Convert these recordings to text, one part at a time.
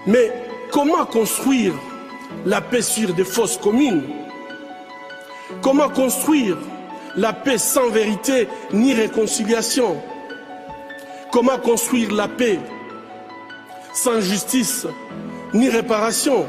Mais comment construire la paix sur des fausses communes? Comment construire la paix sans vérité ni réconciliation? Comment construire la paix sans justice ni réparation?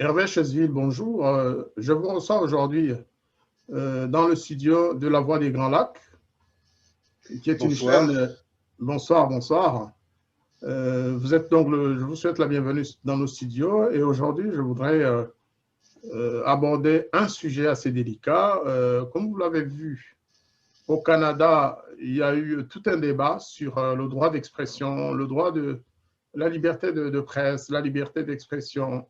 Hervé Chesville, bonjour. Je vous reçois aujourd'hui dans le studio de La Voix des Grands Lacs, qui est une chaîne. Bonsoir, bonsoir. Vous êtes donc je vous souhaite la bienvenue dans nos studios et aujourd'hui, je voudrais aborder un sujet assez délicat. Comme vous l'avez vu, au Canada, il y a eu tout un débat sur le droit d'expression, le droit de la liberté de presse, la liberté d'expression.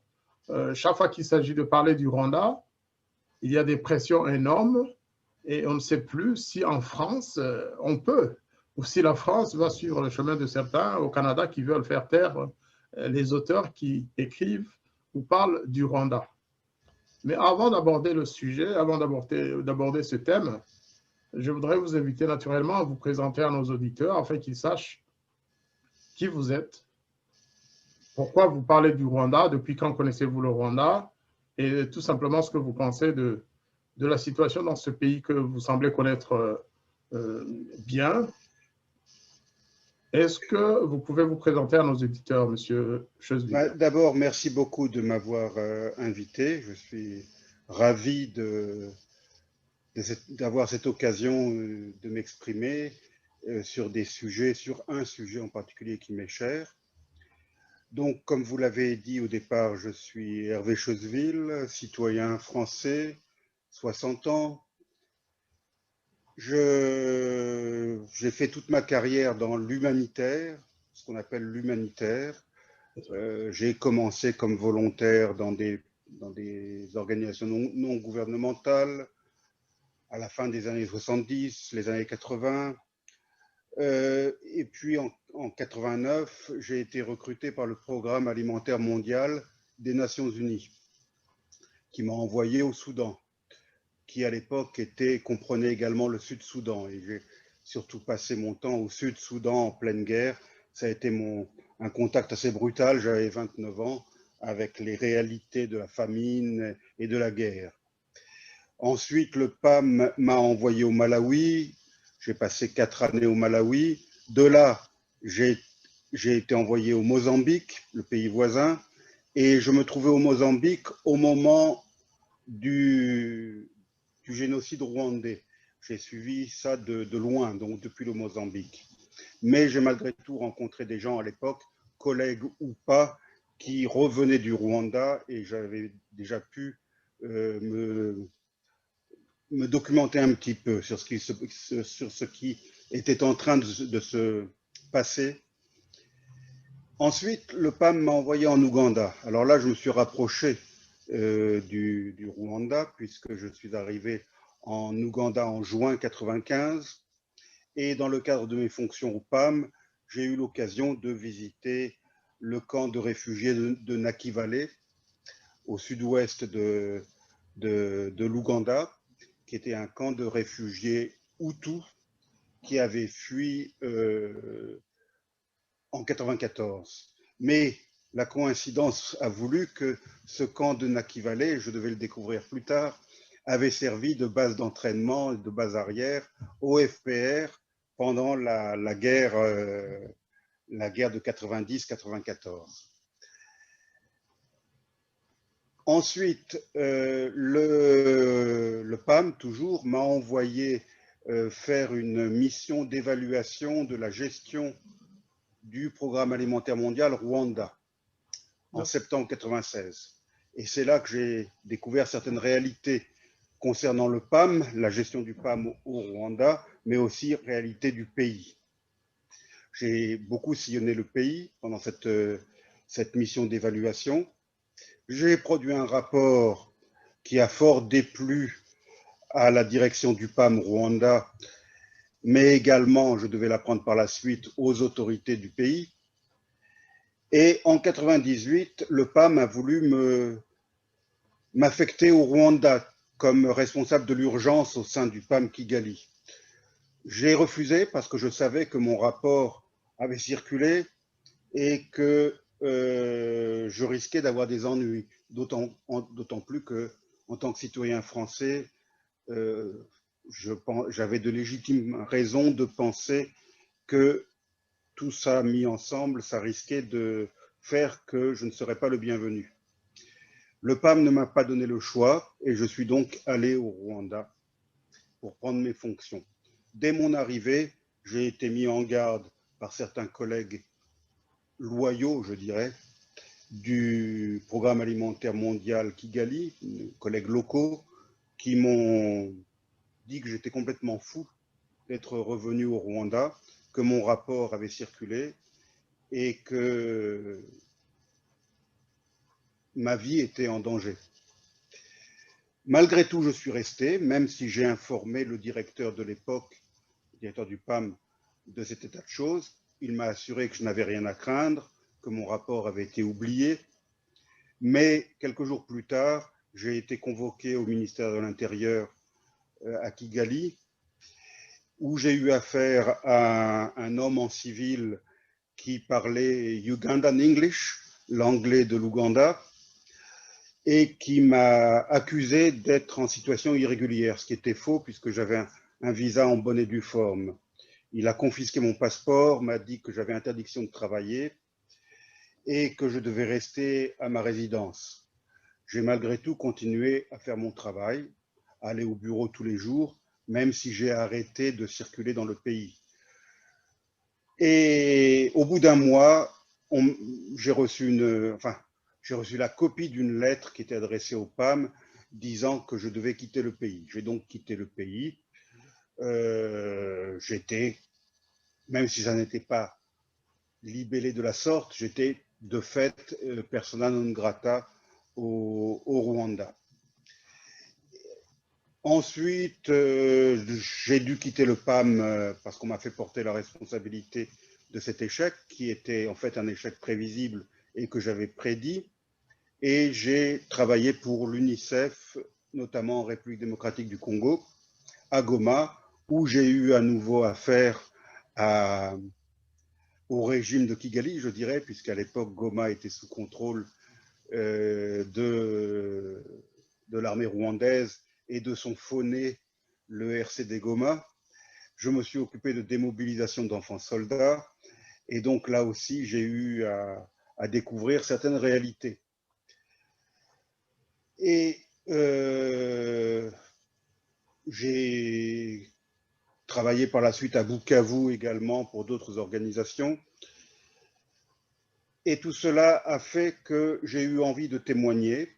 Chaque fois qu'il s'agit de parler du Rwanda, il y a des pressions énormes et on ne sait plus si en France, on peut, ou si la France va suivre le chemin de certains au Canada qui veulent faire taire les auteurs qui écrivent ou parlent du Rwanda. Mais avant d'aborder le sujet, avant d'aborder ce thème, je voudrais vous inviter naturellement à vous présenter à nos auditeurs afin qu'ils sachent qui vous êtes, pourquoi vous parlez du Rwanda, depuis quand connaissez-vous le Rwanda, et tout simplement ce que vous pensez de la situation dans ce pays que vous semblez connaître bien. Est-ce que vous pouvez vous présenter à nos éditeurs, Monsieur Chesville? D'abord, merci beaucoup de m'avoir invité. Je suis ravi d'avoir cette occasion de m'exprimer sur un sujet en particulier qui m'est cher. Donc, comme vous l'avez dit au départ, je suis Hervé Chesville, citoyen français, 60 ans. J'ai fait toute ma carrière dans l'humanitaire, ce qu'on appelle l'humanitaire. J'ai commencé comme volontaire dans des organisations non gouvernementales à la fin des années 70, les années 80. Et puis en 89, j'ai été recruté par le Programme alimentaire mondial des Nations Unies, qui m'a envoyé au Soudan, qui à l'époque comprenait également le Sud-Soudan. Et j'ai surtout passé mon temps au Sud-Soudan en pleine guerre. Ça a été un contact assez brutal, j'avais 29 ans, avec les réalités de la famine et de la guerre. Ensuite, le PAM m'a envoyé au Malawi. J'ai passé 4 années au Malawi. De là, j'ai été envoyé au Mozambique, le pays voisin, et je me trouvais au Mozambique au moment du génocide rwandais. J'ai suivi ça de loin, donc depuis le Mozambique. Mais j'ai malgré tout rencontré des gens à l'époque, collègues ou pas, qui revenaient du Rwanda et j'avais déjà pu me documenter un petit peu sur ce qui était en train de se passer. Ensuite, le PAM m'a envoyé en Ouganda. Alors là, je me suis rapproché du Rwanda puisque je suis arrivé en Ouganda en juin 95. Et dans le cadre de mes fonctions au PAM, j'ai eu l'occasion de visiter le camp de réfugiés de Nakivale, au sud-ouest de l'Ouganda, qui était un camp de réfugiés Hutus qui avait fui en 94. Mais la coïncidence a voulu que ce camp de Nakivale, je devais le découvrir plus tard, avait servi de base d'entraînement et de base arrière au FPR pendant la guerre de 90-94. Ensuite, le PAM, toujours, m'a envoyé faire une mission d'évaluation de la gestion du Programme alimentaire mondial Rwanda en septembre 96. Et c'est là que j'ai découvert certaines réalités concernant le PAM, la gestion du PAM au Rwanda, mais aussi réalité du pays. J'ai beaucoup sillonné le pays pendant cette mission d'évaluation. J'ai produit un rapport qui a fort déplu à la direction du PAM Rwanda, mais également, je devais l'apprendre par la suite, aux autorités du pays. Et en 98, le PAM a voulu m'affecter au Rwanda comme responsable de l'urgence au sein du PAM Kigali. J'ai refusé parce que je savais que mon rapport avait circulé et que je risquais d'avoir des ennuis, d'autant plus que, en tant que citoyen français, j'avais de légitimes raisons de penser que tout ça mis ensemble, ça risquait de faire que je ne serais pas le bienvenu. Le PAM ne m'a pas donné le choix et je suis donc allé au Rwanda pour prendre mes fonctions. Dès mon arrivée, j'ai été mis en garde par certains collègues loyaux, je dirais, du Programme alimentaire mondial Kigali, collègues locaux, qui m'ont dit que j'étais complètement fou d'être revenu au Rwanda, que mon rapport avait circulé et que ma vie était en danger. Malgré tout, je suis resté, même si j'ai informé le directeur de l'époque, le directeur du PAM, de cet état de choses. Il m'a assuré que je n'avais rien à craindre, que mon rapport avait été oublié. Mais quelques jours plus tard, j'ai été convoqué au ministère de l'Intérieur à Kigali, où j'ai eu affaire à un homme en civil qui parlait Ugandan English, l'anglais de l'Ouganda, et qui m'a accusé d'être en situation irrégulière, ce qui était faux puisque j'avais un visa en bonne et due forme. Il a confisqué mon passeport, m'a dit que j'avais interdiction de travailler et que je devais rester à ma résidence. J'ai malgré tout continué à faire mon travail, à aller au bureau tous les jours, même si j'ai arrêté de circuler dans le pays. Et au bout d'un mois, j'ai reçu la copie d'une lettre qui était adressée au PAM disant que je devais quitter le pays. J'ai donc quitté le pays. J'étais, même si ça n'était pas libellé de la sorte, j'étais de fait persona non grata au Rwanda. Ensuite, j'ai dû quitter le PAM parce qu'on m'a fait porter la responsabilité de cet échec, qui était en fait un échec prévisible et que j'avais prédit. Et j'ai travaillé pour l'UNICEF, notamment en République démocratique du Congo, à Goma, où j'ai eu à nouveau affaire au régime de Kigali, je dirais, puisqu'à l'époque, Goma était sous contrôle de l'armée rwandaise et de son faux-né, le RCD Goma. Je me suis occupé de démobilisation d'enfants soldats et donc là aussi j'ai eu à découvrir certaines réalités. Et j'ai travaillé par la suite à Bukavu également pour d'autres organisations. Et tout cela a fait que j'ai eu envie de témoigner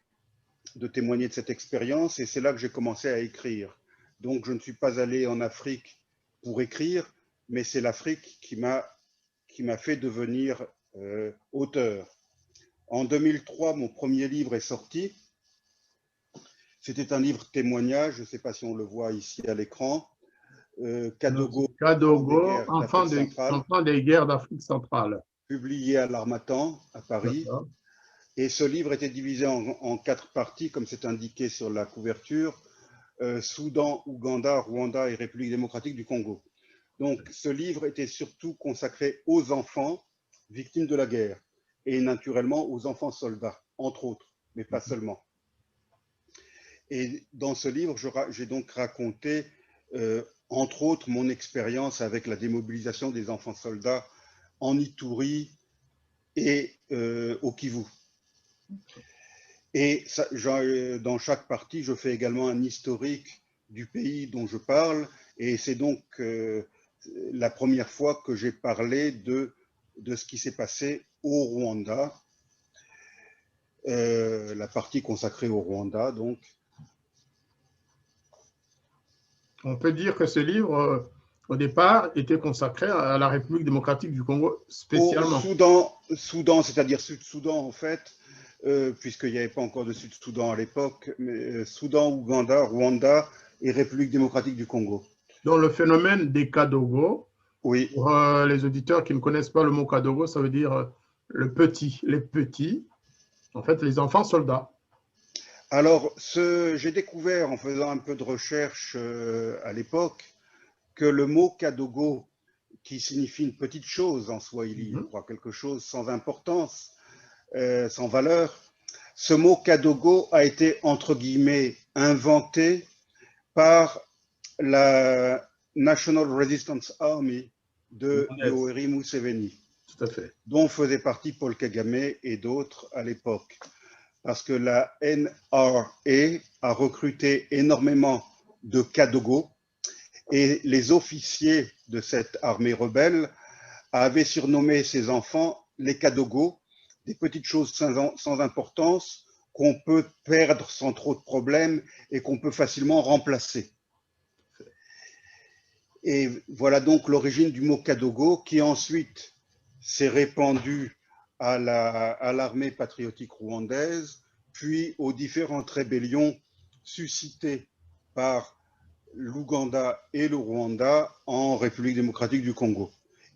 de cette expérience, et c'est là que j'ai commencé à écrire. Donc je ne suis pas allé en Afrique pour écrire, mais c'est l'Afrique qui m'a fait devenir auteur. En 2003, mon premier livre est sorti. C'était un livre témoignage, je ne sais pas si on le voit ici à l'écran. Kadogo, enfant des guerres d'Afrique centrale. Publié à l'Harmattan, à Paris. Et ce livre était divisé en 4 parties, comme c'est indiqué sur la couverture. Soudan, Ouganda, Rwanda et République démocratique du Congo. Donc ce livre était surtout consacré aux enfants victimes de la guerre et naturellement aux enfants soldats, entre autres, mais pas seulement. Et dans ce livre, j'ai donc raconté, entre autres, mon expérience avec la démobilisation des enfants soldats en Ituri et au Kivu. Et ça, dans chaque partie, je fais également un historique du pays dont je parle, et c'est donc la première fois que j'ai parlé de ce qui s'est passé au Rwanda, la partie consacrée au Rwanda, donc. On peut dire que ce livre, au départ, était consacré à la République démocratique du Congo spécialement. Au Soudan, c'est-à-dire Sud-Soudan, en fait, puisqu'il n'y avait pas encore de Sud-Soudan à l'époque, mais Soudan, Ouganda, Rwanda et République démocratique du Congo. Donc, le phénomène des Kadogo, Oui. pour les auditeurs qui ne connaissent pas le mot Kadogo, ça veut dire le petit, les petits, en fait, les enfants soldats. Alors, j'ai découvert en faisant un peu de recherche à l'époque que le mot Kadogo, qui signifie une petite chose en swahili, je crois, quelque chose sans importance, sans valeur, ce mot Kadogo a été, entre guillemets, inventé par la National Resistance Army de Yoweri Museveni, tout à fait, dont faisait partie Paul Kagame et d'autres à l'époque. Parce que la NRA a recruté énormément de Kadogo et les officiers de cette armée rebelle avaient surnommé ces enfants les Kadogo, des petites choses sans importance qu'on peut perdre sans trop de problèmes et qu'on peut facilement remplacer. Et voilà donc l'origine du mot Kadogo qui ensuite s'est répandu à l'armée patriotique rwandaise, puis aux différentes rébellions suscitées par l'Ouganda et le Rwanda en République démocratique du Congo.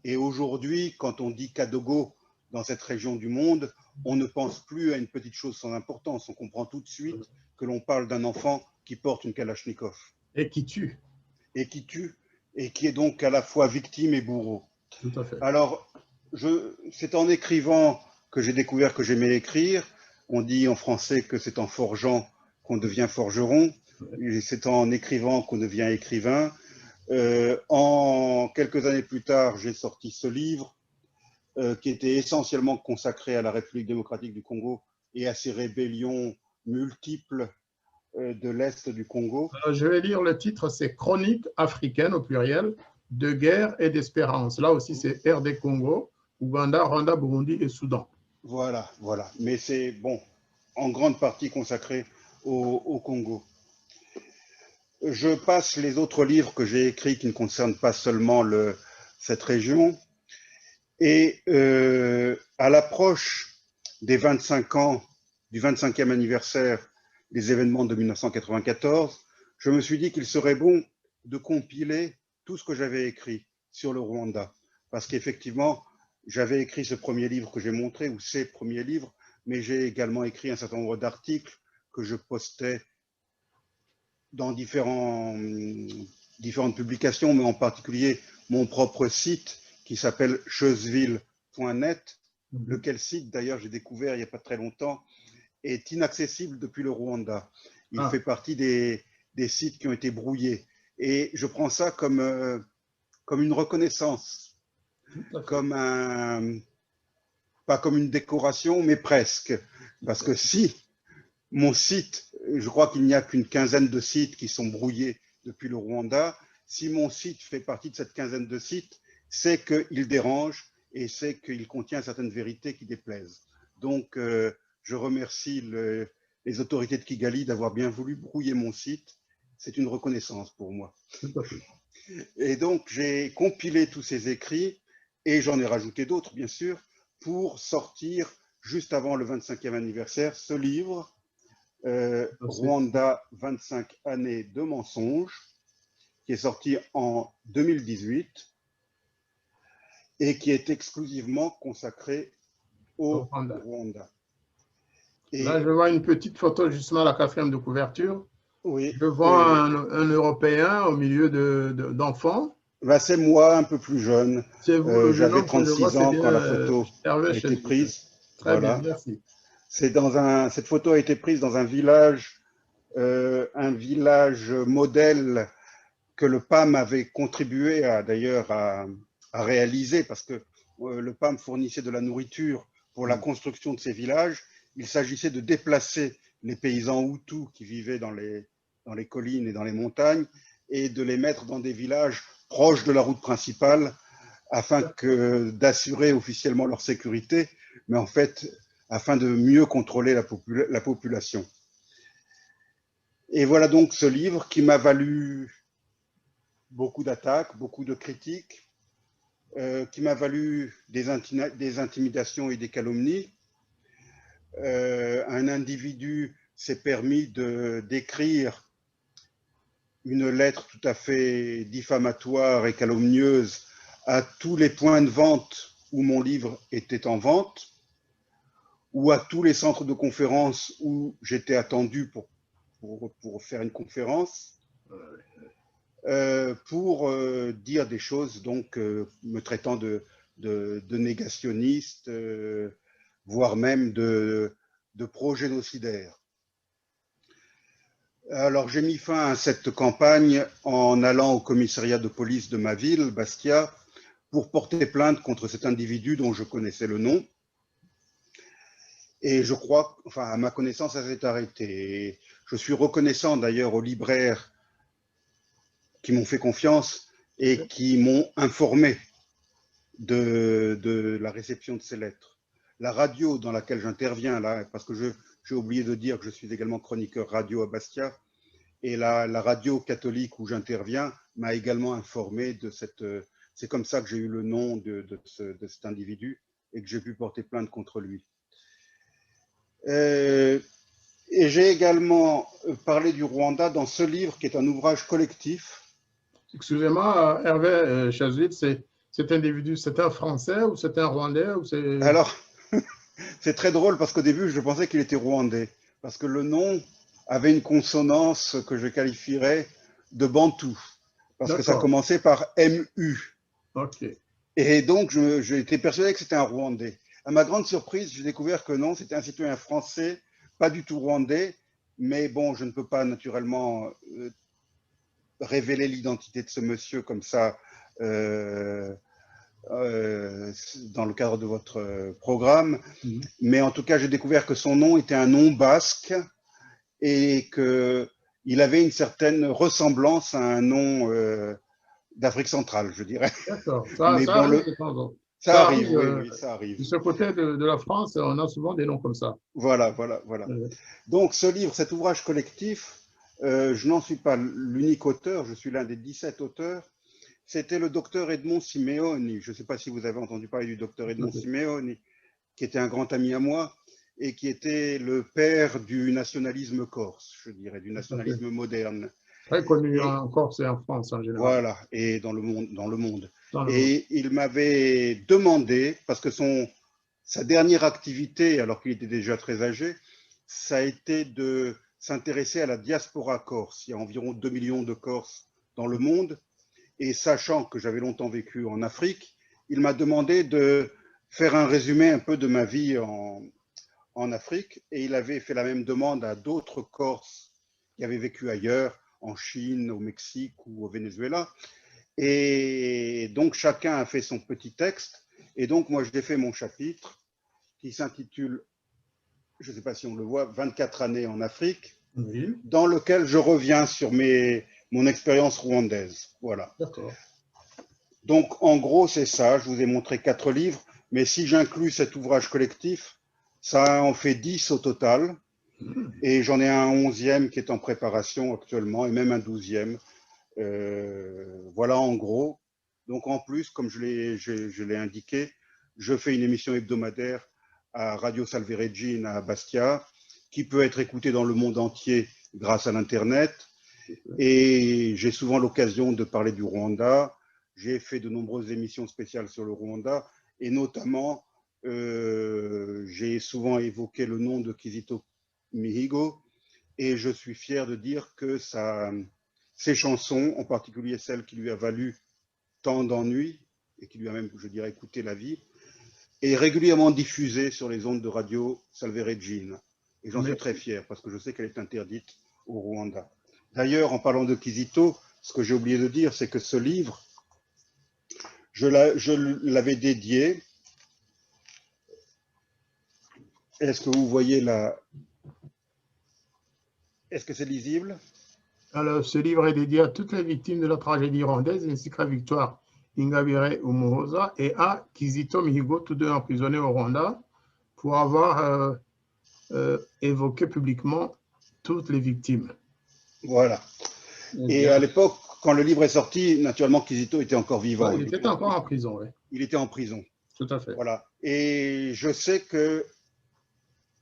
Et aujourd'hui, quand on dit Kadogo dans cette région du monde, on ne pense plus à une petite chose sans importance. On comprend tout de suite que l'on parle d'un enfant qui porte une Kalachnikov. Et qui tue. Et qui tue, et qui est donc à la fois victime et bourreau. Tout à fait. Alors, c'est en écrivant que j'ai découvert que j'aimais écrire. On dit en français que c'est en forgeant qu'on devient forgeron. C'est en écrivant qu'on devient écrivain. Quelques années plus tard, j'ai sorti ce livre qui était essentiellement consacré à la République démocratique du Congo et à ses rébellions multiples de l'Est du Congo. Alors, je vais lire le titre, c'est Chronique africaine au pluriel, de guerre et d'espérance. Là aussi, c'est RD Congo, Ouganda, Rwanda, Burundi et Soudan. Voilà, voilà. Mais c'est, bon, en grande partie consacré au Congo. Je passe les autres livres que j'ai écrits qui ne concernent pas seulement cette région. Et à l'approche des 25 ans, du 25e anniversaire des événements de 1994, je me suis dit qu'il serait bon de compiler tout ce que j'avais écrit sur le Rwanda. Parce qu'effectivement, j'avais écrit ce premier livre que j'ai montré, ou ces premiers livres, mais j'ai également écrit un certain nombre d'articles que je postais dans différentes publications, mais en particulier mon propre site qui s'appelle choseville.net, lequel site, d'ailleurs, j'ai découvert il n'y a pas très longtemps, est inaccessible depuis le Rwanda. Il fait partie des sites qui ont été brouillés. Et je prends ça comme une reconnaissance, pas comme une décoration, mais presque. Parce que si mon site, je crois qu'il n'y a qu'une quinzaine de sites qui sont brouillés depuis le Rwanda, si mon site fait partie de cette quinzaine de sites, c'est qu'il dérange et c'est qu'il contient certaines vérités qui déplaisent. Donc, je remercie les autorités de Kigali d'avoir bien voulu brouiller mon site. C'est une reconnaissance pour moi. Et donc, j'ai compilé tous ces écrits et j'en ai rajouté d'autres, bien sûr, pour sortir, juste avant le 25e anniversaire, ce livre, Rwanda, 25 années de mensonges, qui est sorti en 2018 et qui est exclusivement consacré au Rwanda. Et là, je vois une petite photo justement à la 4e de couverture. Oui, je vois un Européen au milieu d'enfants. Ben, c'est moi, un peu plus jeune. J'avais 36 ans quand la photo a été prise. Très bien, merci. Cette photo a été prise dans un village modèle que le PAM avait contribué d'ailleurs à réaliser, parce que le PAM fournissait de la nourriture pour la construction de ces villages. Il s'agissait de déplacer les paysans Hutus qui vivaient dans les collines et dans les montagnes et de les mettre dans des villages proches de la route principale afin d'assurer officiellement leur sécurité, mais en fait, afin de mieux contrôler la population. Et voilà donc ce livre qui m'a valu beaucoup d'attaques, beaucoup de critiques, qui m'a valu des intimidations et des calomnies. un individu s'est permis d'écrire une lettre tout à fait diffamatoire et calomnieuse à tous les points de vente où mon livre était en vente, ou à tous les centres de conférence où j'étais attendu pour faire une conférence, pour dire des choses, donc me traitant de négationniste, voire même de pro-génocidaire. Alors j'ai mis fin à cette campagne en allant au commissariat de police de ma ville, Bastia, pour porter plainte contre cet individu dont je connaissais le nom. Et je crois, enfin à ma connaissance, ça s'est arrêté. Et je suis reconnaissant d'ailleurs aux libraires qui m'ont fait confiance et qui m'ont informé de la réception de ces lettres. La radio dans laquelle j'interviens, là, parce que j'ai oublié de dire que je suis également chroniqueur radio à Bastia, et la radio catholique où j'interviens m'a également informé de cette... C'est comme ça que j'ai eu le nom de cet individu et que j'ai pu porter plainte contre lui. Et j'ai également parlé du Rwanda dans ce livre qui est un ouvrage collectif. Excusez-moi, Hervé Chazouid, cet individu, c'est un Français ou c'est un Rwandais ou c'est... Alors, c'est très drôle parce qu'au début, je pensais qu'il était rwandais. Parce que le nom avait une consonance que je qualifierais de bantou. Parce que ça commençait par MU. Ok. Et donc, j'ai été persuadé que c'était un Rwandais. À ma grande surprise, j'ai découvert que non, c'était un citoyen français, pas du tout rwandais. Mais bon, je ne peux pas naturellement révéler l'identité de ce monsieur comme ça dans le cadre de votre programme. Mais en tout cas, j'ai découvert que son nom était un nom basque et qu'il avait une certaine ressemblance à un nom d'Afrique centrale, je dirais. D'accord, Mais ça bon, arrive de temps en temps. ça arrive, oui, ça arrive. De ce côté de la France, on a souvent des noms comme ça. Voilà. Donc, ce livre, cet ouvrage collectif, je n'en suis pas l'unique auteur, je suis l'un des 17 auteurs. C'était le docteur Edmond Simeoni. Je ne sais pas si vous avez entendu parler du docteur Edmond Simeoni, qui était un grand ami à moi et qui était le père du nationalisme corse, je dirais, du nationalisme moderne. Très connu en Corse et en France en général. Voilà, et dans le monde. Et il m'avait demandé, parce que sa dernière activité, alors qu'il était déjà très âgé, ça a été de s'intéresser à la diaspora corse. Il y a environ 2 millions de Corses dans le monde. Et sachant que j'avais longtemps vécu en Afrique, il m'a demandé de faire un résumé un peu de ma vie en Afrique. Et il avait fait la même demande à d'autres Corses qui avaient vécu ailleurs, en Chine, au Mexique ou au Venezuela. Et donc, chacun a fait son petit texte. Et donc, moi, j'ai fait mon chapitre qui s'intitule, je ne sais pas si on le voit, 24 années en Afrique, dans lequel je reviens sur mon expérience rwandaise. Voilà. D'accord. Donc, en gros, c'est ça. Je vous ai montré 4 livres. Mais si j'inclus cet ouvrage collectif, ça en fait 10 au total. Et j'en ai un 11e qui est en préparation actuellement, et même un 12e. Voilà en gros. Donc en plus, comme je l'ai indiqué, je fais une émission hebdomadaire à Radio Salve Regina à Bastia, qui peut être écoutée dans le monde entier grâce à l'Internet. Et j'ai souvent l'occasion de parler du Rwanda. J'ai fait de nombreuses émissions spéciales sur le Rwanda, et notamment, j'ai souvent évoqué le nom de Kizito Mihigo, et je suis fier de dire que ses chansons, en particulier celle qui lui a valu tant d'ennuis, et qui lui a même, je dirais, coûté la vie, est régulièrement diffusée sur les ondes de radio Salve Regina. Et j'en suis très fier, parce que je sais qu'elle est interdite au Rwanda. D'ailleurs, en parlant de Kizito, ce que j'ai oublié de dire, c'est que ce livre, je l'avais dédié. Est-ce que vous voyez la... Est-ce que c'est lisible? Alors, ce livre est dédié à toutes les victimes de la tragédie rwandaise, ainsi qu'à Victoire Ingabire Umuhoza et à Kizito Mihigo, tous deux emprisonnés au Rwanda, pour avoir évoqué publiquement toutes les victimes. Voilà. Et à l'époque, quand le livre est sorti, naturellement, Kizito était encore vivant. Ouais, il était encore en prison, oui. Il était en prison. Tout à fait. Voilà. Et je sais que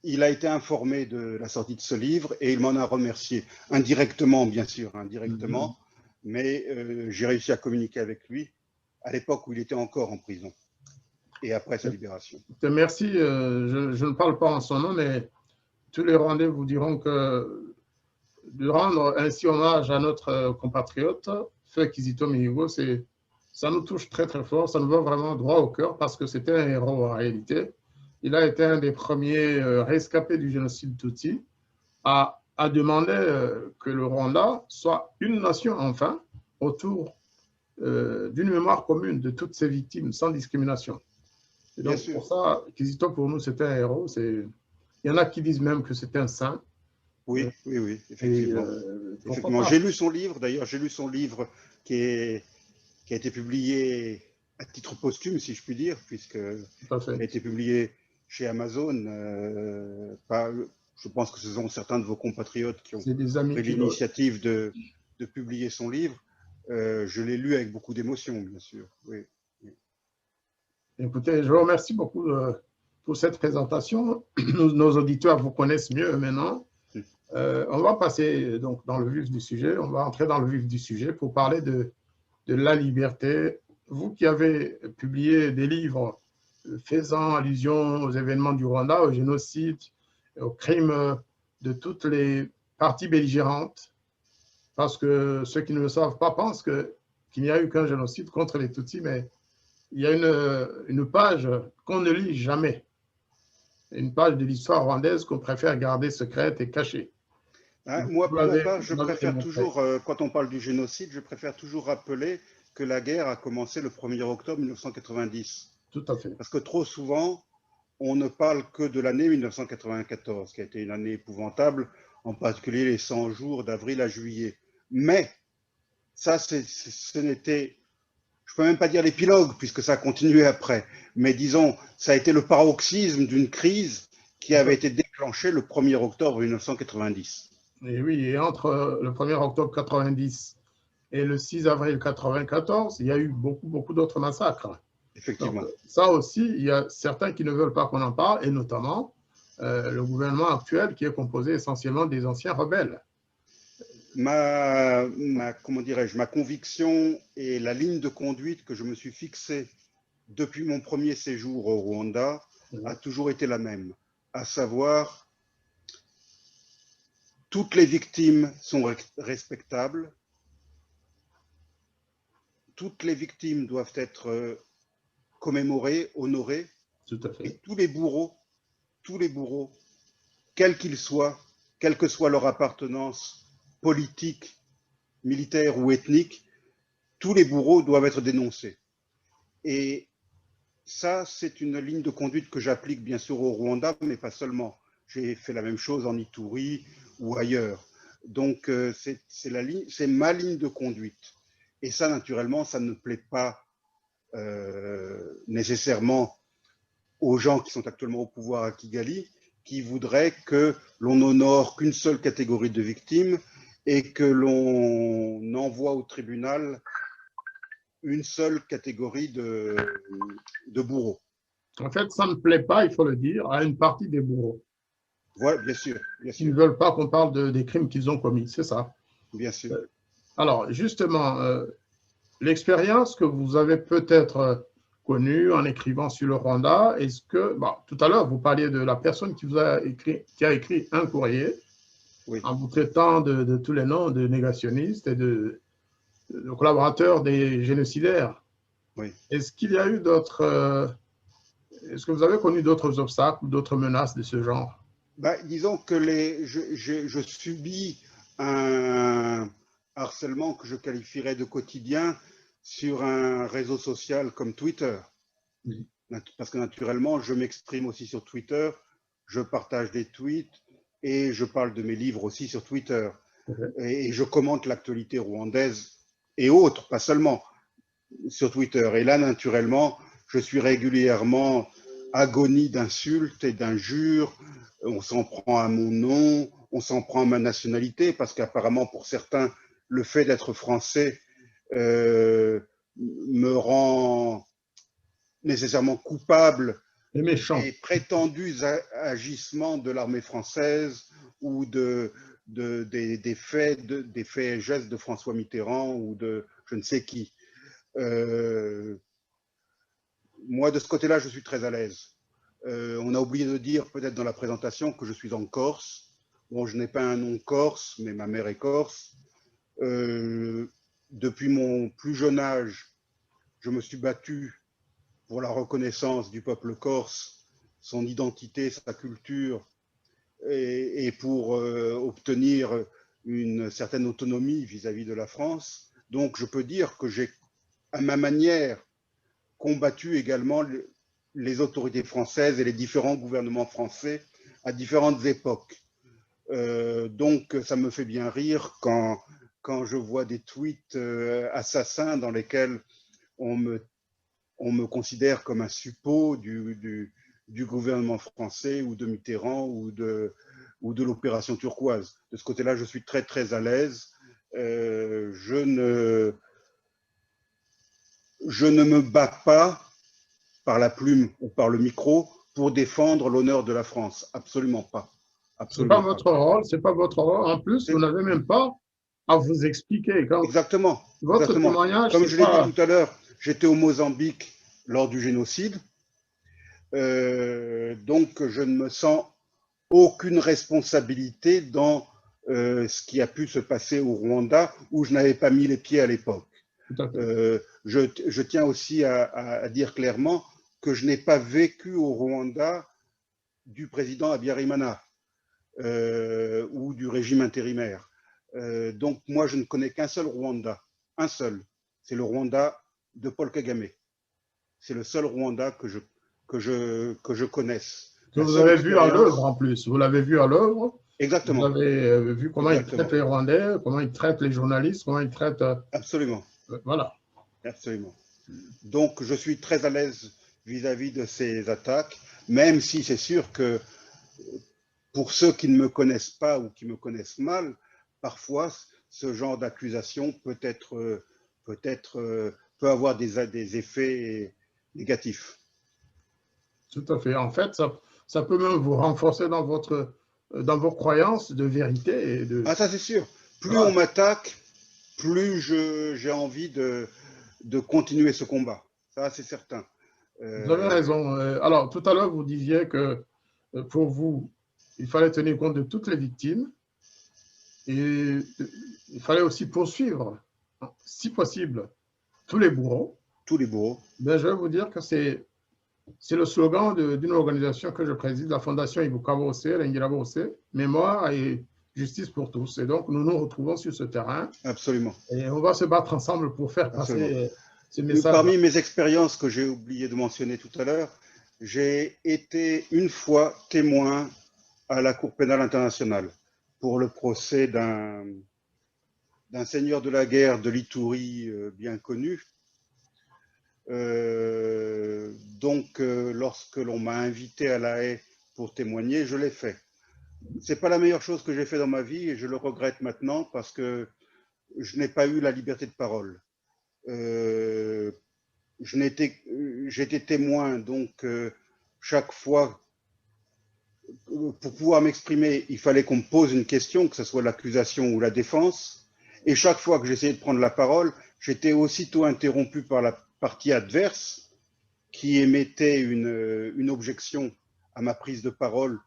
il a été informé de la sortie de ce livre et il m'en a remercié. Indirectement, bien sûr, indirectement, mais j'ai réussi à communiquer avec lui à l'époque où il était encore en prison et après sa libération. Merci. Je ne parle pas en son nom, mais tous les Rwandais vous diront que de rendre ainsi hommage à notre compatriote, Feu Kizito Mihigo, ça nous touche très très fort, ça nous va vraiment droit au cœur parce que c'était un héros en réalité. Il a été un des premiers rescapés du génocide Tutsi à demander que le Rwanda soit une nation enfin autour d'une mémoire commune de toutes ses victimes sans discrimination. Et donc pour ça, Kizito pour nous c'était un héros. Il y en a qui disent même que c'était un saint. Oui, oui, effectivement. Effectivement. J'ai lu son livre, d'ailleurs, j'ai lu son livre qui a été publié à titre posthume, si je puis dire, puisqu'il a été publié chez Amazon. Je pense que ce sont certains de vos compatriotes qui ont pris l'initiative de publier son livre. Je l'ai lu avec beaucoup d'émotion, bien sûr. Oui. Écoutez, je vous remercie beaucoup pour cette présentation. Nos auditeurs vous connaissent mieux maintenant. On va passer donc dans le vif du sujet. On va entrer dans le vif du sujet pour parler de la liberté. Vous qui avez publié des livres faisant allusion aux événements du Rwanda, au génocide, aux crimes de toutes les parties belligérantes, parce que ceux qui ne le savent pas pensent qu'il n'y a eu qu'un génocide contre les Tutsis, mais il y a une page qu'on ne lit jamais, une page de l'histoire rwandaise qu'on préfère garder secrète et cachée. Moi, pour ma part, je préfère toujours, quand on parle du génocide, je préfère toujours rappeler que la guerre a commencé le 1er octobre 1990. Tout à fait. Parce que trop souvent, on ne parle que de l'année 1994, qui a été une année épouvantable, en particulier les 100 jours d'avril à juillet. Mais ça, ce n'était, je ne peux même pas dire l'épilogue, puisque ça a continué après, mais disons, ça a été le paroxysme d'une crise qui avait été déclenchée le 1er octobre 1990. Et oui, et entre le 1er octobre 90 et le 6 avril 94, il y a eu beaucoup d'autres massacres. Effectivement. Donc, ça aussi, il y a certains qui ne veulent pas qu'on en parle, et notamment le gouvernement actuel qui est composé essentiellement des anciens rebelles. Comment dirais-je, ma conviction et la ligne de conduite que je me suis fixée depuis mon premier séjour au Rwanda a toujours été la même, à savoir toutes les victimes sont respectables, toutes les victimes doivent être commémorées, honorées, tout à fait. Et tous les bourreaux, quels qu'ils soient, quelle que soit leur appartenance politique, militaire ou ethnique, tous les bourreaux doivent être dénoncés. Et ça, c'est une ligne de conduite que j'applique bien sûr au Rwanda, mais pas seulement. J'ai fait la même chose en Ituri ou ailleurs. Donc, c'est ma ligne de conduite. Et ça, naturellement, ça ne plaît pas nécessairement aux gens qui sont actuellement au pouvoir à Kigali, qui voudraient que l'on n'honore qu'une seule catégorie de victimes et que l'on envoie au tribunal une seule catégorie de bourreaux. En fait, ça ne plaît pas, il faut le dire, à une partie des bourreaux. Voilà, bien sûr. Ils ne veulent pas qu'on parle des crimes qu'ils ont commis, c'est ça. Bien sûr. Alors, justement, l'expérience que vous avez peut-être connue en écrivant sur le Rwanda, est-ce que, tout à l'heure, vous parliez de la personne qui a écrit un courrier, oui, en vous traitant de tous les noms de négationnistes et de collaborateurs des génocidaires. Oui. Est-ce qu'il y a eu d'autres, est-ce que vous avez connu d'autres obstacles ou d'autres menaces de ce genre? Disons que je subis un harcèlement que je qualifierais de quotidien sur un réseau social comme Twitter. Oui. Parce que naturellement, je m'exprime aussi sur Twitter, je partage des tweets et je parle de mes livres aussi sur Twitter. Et je commente l'actualité rwandaise et autres, pas seulement sur Twitter. Et là, naturellement, je suis régulièrement agonie d'insultes et d'injures. On s'en prend à mon nom, on s'en prend à ma nationalité, parce qu'apparemment, pour certains, le fait d'être français me rend nécessairement coupable Les méchants. et prétendus agissements de l'armée française ou des faits et gestes de François Mitterrand ou de je ne sais qui. Moi, de ce côté-là, je suis très à l'aise. On a oublié de dire, peut-être dans la présentation, que je suis en Corse. Bon, je n'ai pas un nom corse, mais ma mère est corse. Depuis mon plus jeune âge, je me suis battu pour la reconnaissance du peuple corse, son identité, sa culture, et pour obtenir une certaine autonomie vis-à-vis de la France. Donc, je peux dire que j'ai, à ma manière, combattu également les autorités françaises et les différents gouvernements français à différentes époques. Donc, ça me fait bien rire quand je vois des tweets assassins dans lesquels on me considère comme un suppôt du gouvernement français ou de Mitterrand ou de l'opération turquoise. De ce côté-là, je suis très, très à l'aise. Je ne me bats pas par la plume ou par le micro pour défendre l'honneur de la France. Absolument pas. Ce n'est pas votre rôle, c'est pas votre rôle. En plus, vous n'avez même pas à vous expliquer. Quand exactement. Votre Exactement. témoignage, comme je l'ai dit tout à l'heure, j'étais au Mozambique lors du génocide. Donc, je ne me sens aucune responsabilité dans ce qui a pu se passer au Rwanda, où je n'avais pas mis les pieds à l'époque. Je tiens aussi à dire clairement que je n'ai pas vécu au Rwanda du président Habyarimana ou du régime intérimaire. Donc moi, je ne connais qu'un seul Rwanda, un seul. C'est le Rwanda de Paul Kagame. C'est le seul Rwanda que je connaisse. Que vous avez vu à l'œuvre en plus. Vous l'avez vu à l'œuvre. Exactement. Vous avez vu comment ils traitent les Rwandais, comment ils traitent les journalistes, comment ils traitent… Absolument. Voilà. Absolument. Donc, je suis très à l'aise vis-à-vis de ces attaques, même si c'est sûr que pour ceux qui ne me connaissent pas ou qui me connaissent mal, parfois, ce genre d'accusation peut avoir des effets négatifs. Tout à fait. En fait, ça peut même vous renforcer dans vos croyances de vérité. Et de… Ah, ça c'est sûr. Plus on m'attaque, plus j'ai envie de continuer ce combat. Ça, c'est certain. Vous avez raison. Alors, tout à l'heure, vous disiez que pour vous, il fallait tenir compte de toutes les victimes et il fallait aussi poursuivre, si possible, tous les bourreaux. Tous les bourreaux. Ben, je vais vous dire que c'est le slogan d'une organisation que je préside, la Fondation Ibuka Bose, l'Ingira Bose, Mémoire et Justice pour tous. Et donc, nous nous retrouvons sur ce terrain. Absolument. Et on va se battre ensemble pour faire passer ces messages. Parmi mes expériences que j'ai oublié de mentionner tout à l'heure, j'ai été une fois témoin à la Cour pénale internationale pour le procès d'un seigneur de la guerre de l'Itourie bien connu. Donc, lorsque l'on m'a invité à La Haye pour témoigner, je l'ai fait. C'est pas la meilleure chose que j'ai fait dans ma vie et je le regrette maintenant parce que je n'ai pas eu la liberté de parole. J'étais témoin, donc chaque fois, pour pouvoir m'exprimer, il fallait qu'on me pose une question, que ce soit l'accusation ou la défense. Et chaque fois que j'essayais de prendre la parole, j'étais aussitôt interrompu par la partie adverse qui émettait une objection à ma prise de parole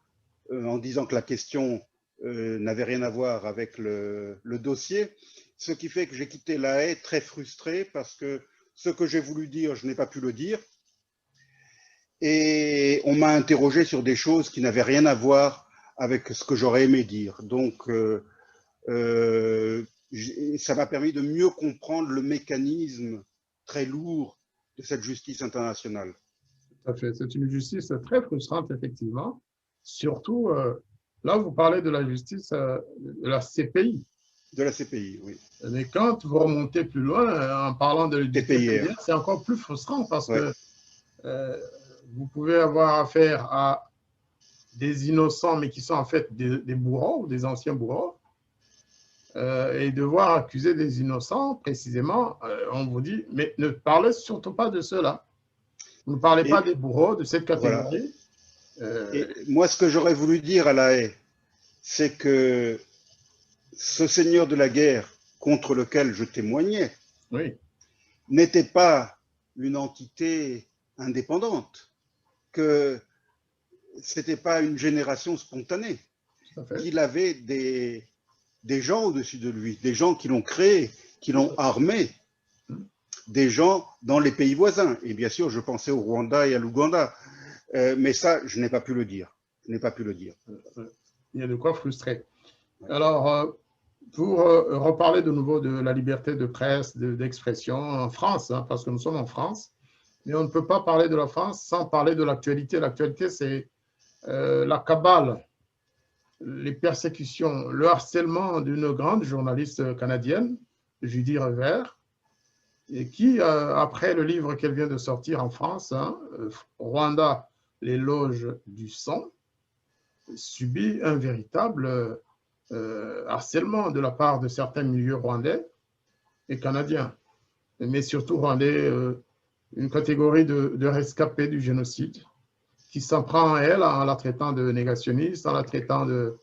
en disant que la question n'avait rien à voir avec le dossier. Ce qui fait que j'ai quitté La Haye très frustré parce que ce que j'ai voulu dire, je n'ai pas pu le dire. Et on m'a interrogé sur des choses qui n'avaient rien à voir avec ce que j'aurais aimé dire. Donc, ça m'a permis de mieux comprendre le mécanisme très lourd de cette justice internationale. Tout à fait. C'est une justice très frustrante, effectivement. Surtout, là, vous parlez de la justice de la CPI. De la CPI, oui. Mais quand vous remontez plus loin, en parlant de TPIR, c'est encore plus frustrant parce que vous pouvez avoir affaire à des innocents, mais qui sont en fait des bourreaux ou des anciens bourreaux, et devoir accuser des innocents, précisément, on vous dit, mais ne parlez surtout pas de cela. Vous ne parlez Et pas des bourreaux de cette voilà. catégorie. Et moi, ce que j'aurais voulu dire à La Haye, c'est que ce seigneur de la guerre contre lequel je témoignais Oui, n'était pas une entité indépendante, que c'était pas une génération spontanée, tout à fait. qu'il avait des gens au-dessus de lui, des gens qui l'ont créé, qui l'ont armé, des gens dans les pays voisins. Et bien sûr, je pensais au Rwanda et à l'Ouganda. Mais ça, je n'ai pas pu le dire. Je n'ai pas pu le dire. Il y a de quoi frustrer. Alors, pour reparler de nouveau de la liberté de presse, d'expression en France, hein, parce que nous sommes en France, mais on ne peut pas parler de la France sans parler de l'actualité. L'actualité, c'est la cabale, les persécutions, le harcèlement d'une grande journaliste canadienne, Judy Revers, et qui, après le livre qu'elle vient de sortir en France, hein, Rwanda, les loges du sang, subit un véritable harcèlement de la part de certains milieux rwandais et canadiens, mais surtout rwandais, une catégorie de rescapés du génocide qui s'en prend à elle en la traitant de négationniste, en la traitant de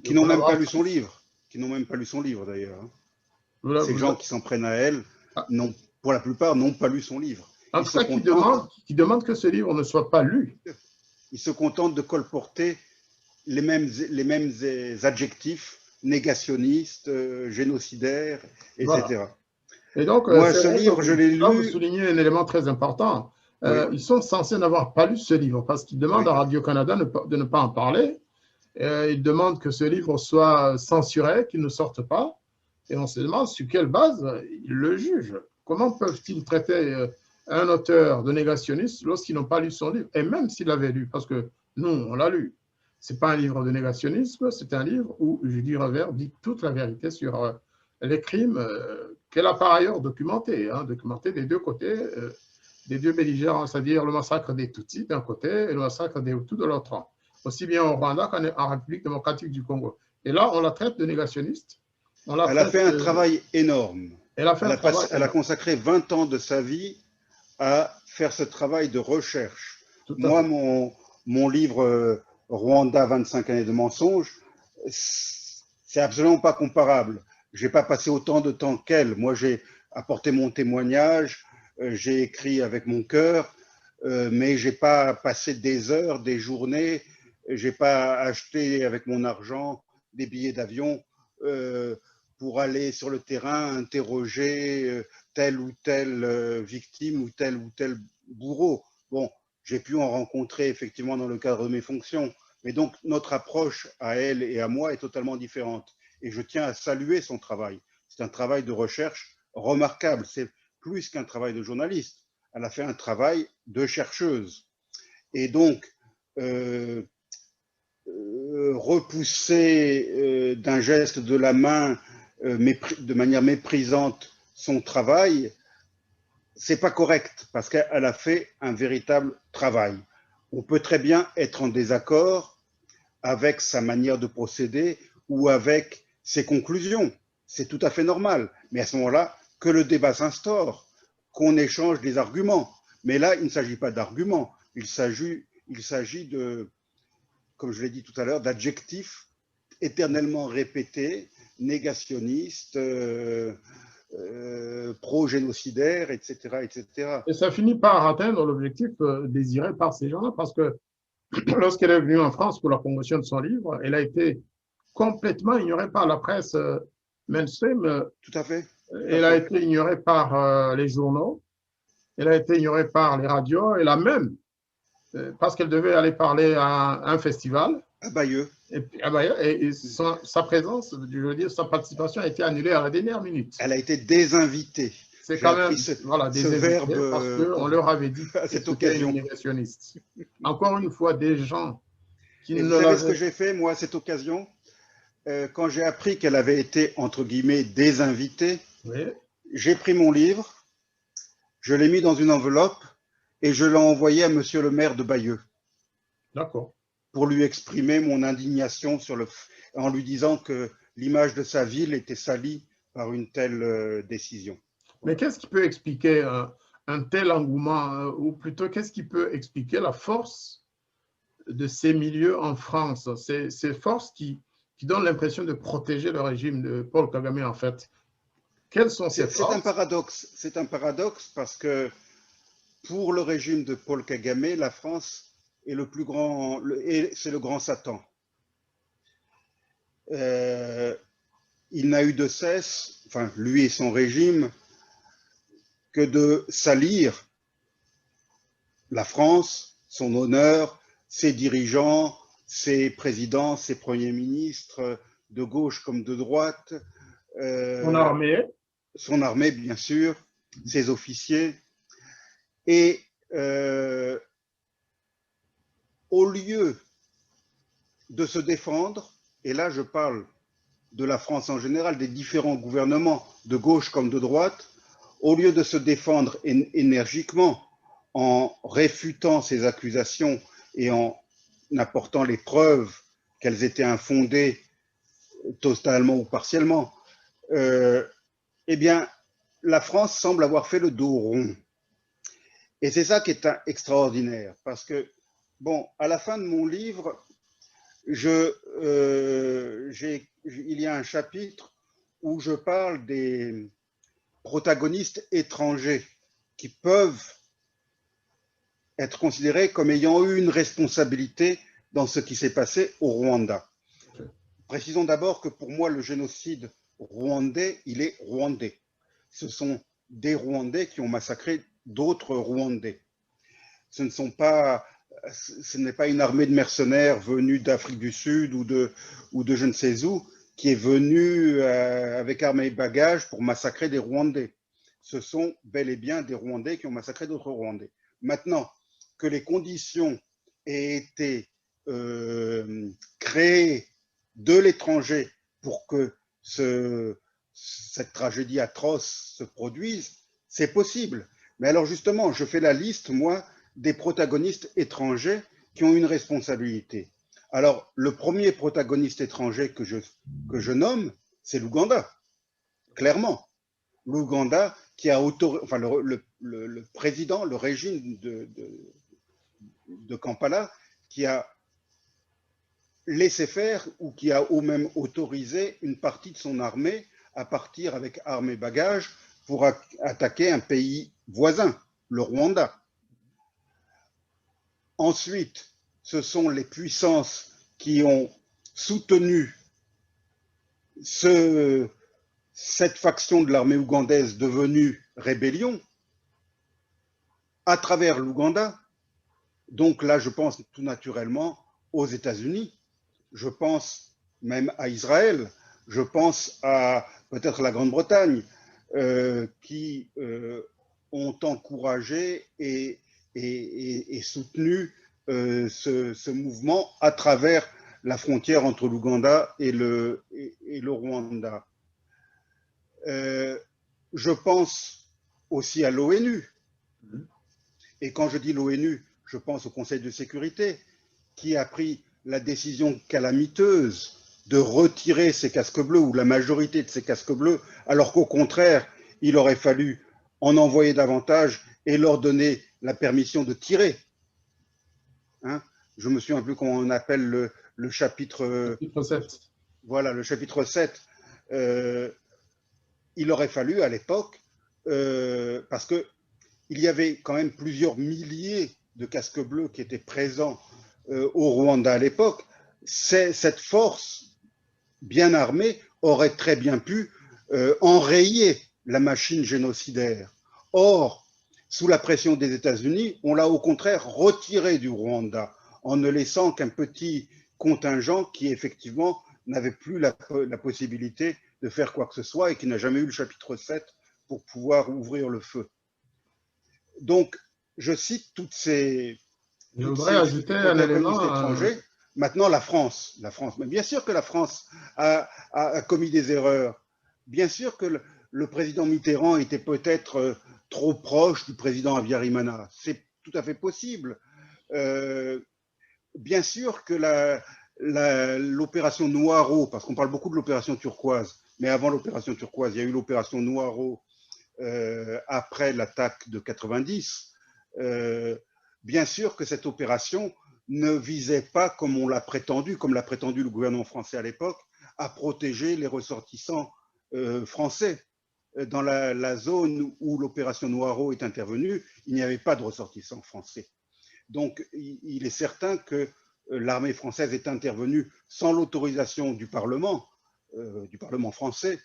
Qui n'ont même pas lu collaboratrice. son livre. Qui n'ont même pas lu son livre, d'ailleurs. Ces Vous gens qui s'en prennent à elle, pour la plupart, n'ont pas lu son livre. En tout cas, qui demande que ce livre ne soit pas lu. Ils se contentent de colporter les mêmes adjectifs négationnistes, génocidaires, etc. Voilà. Et donc, moi, ce livre, je l'ai lu. Là, vous soulignez un élément très important. Oui. Ils sont censés n'avoir pas lu ce livre parce qu'ils demandent à Radio-Canada de ne pas en parler. Ils demandent que ce livre soit censuré, qu'il ne sorte pas. Et on se demande sur quelle base ils le jugent. Comment peuvent-ils traiter un auteur de négationniste lorsqu'ils n'ont pas lu son livre? Et même s'ils l'avaient lu, parce que nous, on l'a lu. Ce n'est pas un livre de négationnisme, c'est un livre où Judy Revers dit toute la vérité sur les crimes qu'elle a par ailleurs documentés, documentés des deux côtés, des deux belligérants, c'est-à-dire le massacre des Tutsis d'un côté et le massacre des Hutus de l'autre, aussi bien au Rwanda qu'en République démocratique du Congo. Et là, on la traite de négationniste. Elle a fait un travail énorme. Elle a consacré 20 ans de sa vie à faire ce travail de recherche. Moi, mon livre Rwanda, 25 années de mensonges, c'est absolument pas comparable. J'ai pas passé autant de temps qu'elle. Moi, j'ai apporté mon témoignage, j'ai écrit avec mon cœur, mais j'ai pas passé des heures, des journées, j'ai pas acheté avec mon argent des billets d'avion pour aller sur le terrain interroger telle ou telle victime ou tel bourreau. Bon, j'ai pu en rencontrer effectivement dans le cadre de mes fonctions, mais donc notre approche à elle et à moi est totalement différente. Et je tiens à saluer son travail. C'est un travail de recherche remarquable. C'est plus qu'un travail de journaliste. Elle a fait un travail de chercheuse. Et donc, repousser d'un geste de la main de manière méprisante son travail, c'est pas correct parce qu'elle a fait un véritable travail. On peut très bien être en désaccord avec sa manière de procéder ou avec ses conclusions. C'est tout à fait normal. Mais à ce moment-là, que le débat s'instaure, qu'on échange des arguments. Mais là, il ne s'agit pas d'arguments. Il s'agit de, comme je l'ai dit tout à l'heure, d'adjectifs éternellement répétés, négationnistes, pro-génocidaires, etc., etc. Et ça finit par atteindre l'objectif désiré par ces gens-là, parce que lorsqu'elle est venue en France pour la promotion de son livre, elle a été complètement ignorée par la presse mainstream. Tout à fait. Elle a été ignorée par les journaux, elle a été ignorée par les radios, elle a même, parce qu'elle devait aller parler à un festival. À Bayeux. Et sa présence, je veux dire, sa participation a été annulée à la dernière minute. Elle a été désinvitée. C'est quand même des verbe parce qu'on leur avait dit à cette occasion. Négationniste. Encore une fois, des gens qui ne. Vous savez ce que j'ai fait, moi, à cette occasion? Quand j'ai appris qu'elle avait été, entre guillemets, désinvitée, j'ai pris mon livre, je l'ai mis dans une enveloppe et je l'ai envoyé à monsieur le maire de Bayeux. D'accord. Pour lui exprimer mon indignation en lui disant que l'image de sa ville était salie par une telle décision. Mais qu'est-ce qui peut expliquer un tel engouement, ou plutôt qu'est-ce qui peut expliquer la force de ces milieux en France, ces forces qui donnent l'impression de protéger le régime de Paul Kagame en fait. Quelles sont ces forces? C'est un paradoxe parce que pour le régime de Paul Kagame, la France est le plus grand, c'est le grand Satan. Il n'a eu de cesse, enfin lui et son régime, que de salir la France, son honneur, ses dirigeants, ses présidents, ses premiers ministres, de gauche comme de droite. Son armée, bien sûr, ses officiers. Et au lieu de se défendre, et là je parle de la France en général, des différents gouvernements, de gauche comme de droite, au lieu de se défendre énergiquement en réfutant ces accusations et en apportant les preuves qu'elles étaient infondées, totalement ou partiellement, eh bien, la France semble avoir fait le dos rond. Et c'est ça qui est extraordinaire, parce que, bon, à la fin de mon livre, il y a un chapitre où je parle des protagonistes étrangers qui peuvent être considérés comme ayant eu une responsabilité dans ce qui s'est passé au Rwanda. Précisons d'abord que pour moi, le génocide rwandais, il est rwandais. Ce sont des Rwandais qui ont massacré d'autres Rwandais. Ce n'est pas une armée de mercenaires venue d'Afrique du Sud ou de je ne sais où qui est venue avec armes et bagages pour massacrer des Rwandais. Ce sont bel et bien des Rwandais qui ont massacré d'autres Rwandais. Maintenant, que les conditions aient été créées de l'étranger pour que cette tragédie atroce se produise, c'est possible. Mais alors justement, je fais la liste, moi, des protagonistes étrangers qui ont une responsabilité. Alors, le premier protagoniste étranger que je nomme, c'est l'Ouganda, clairement. L'Ouganda qui a autorisé, enfin le président, le régime de Kampala, qui a laissé faire ou qui a ou même autorisé une partie de son armée à partir avec armes et bagages pour attaquer un pays voisin, le Rwanda. Ensuite, ce sont les puissances qui ont soutenu cette faction de l'armée ougandaise devenue rébellion à travers l'Ouganda. Donc là, je pense tout naturellement aux États-Unis, je pense même à Israël, je pense à peut-être la Grande-Bretagne, qui ont encouragé et soutenu ce mouvement à travers la frontière entre l'Ouganda et le Rwanda. Je pense aussi à l'ONU. Et quand je dis l'ONU, je pense au Conseil de sécurité qui a pris la décision calamiteuse de retirer ces casques bleus ou la majorité de ces casques bleus, alors qu'au contraire, il aurait fallu en envoyer davantage et leur donner la permission de tirer. Hein, je me souviens plus comment on appelle le chapitre 7. Voilà, le chapitre 7. Il aurait fallu à l'époque, parce qu'il y avait quand même plusieurs milliers de casques bleus qui étaient présents au Rwanda à l'époque, cette force bien armée aurait très bien pu enrayer la machine génocidaire. Or, sous la pression des États-Unis, on l'a au contraire retiré du Rwanda en ne laissant qu'un petit contingent qui effectivement n'avait plus la possibilité de faire quoi que ce soit et qui n'a jamais eu le chapitre 7 pour pouvoir ouvrir le feu. Donc, je cite toutes ces... Je voudrais ajouter un élément étranger. Maintenant, la France. Mais bien sûr que la France a commis des erreurs. Bien sûr que le président Mitterrand était peut-être trop proche du président Habyarimana. C'est tout à fait possible. Bien sûr que l'opération Noiro, parce qu'on parle beaucoup de l'opération turquoise, mais avant l'opération turquoise, il y a eu l'opération Noiro après l'attaque de 90, bien sûr que cette opération ne visait pas, comme on l'a prétendu, comme l'a prétendu le gouvernement français à l'époque, à protéger les ressortissants français. Dans la zone où l'opération Noiro est intervenue, il n'y avait pas de ressortissants français. Donc, il est certain que l'armée française est intervenue sans l'autorisation du Parlement français,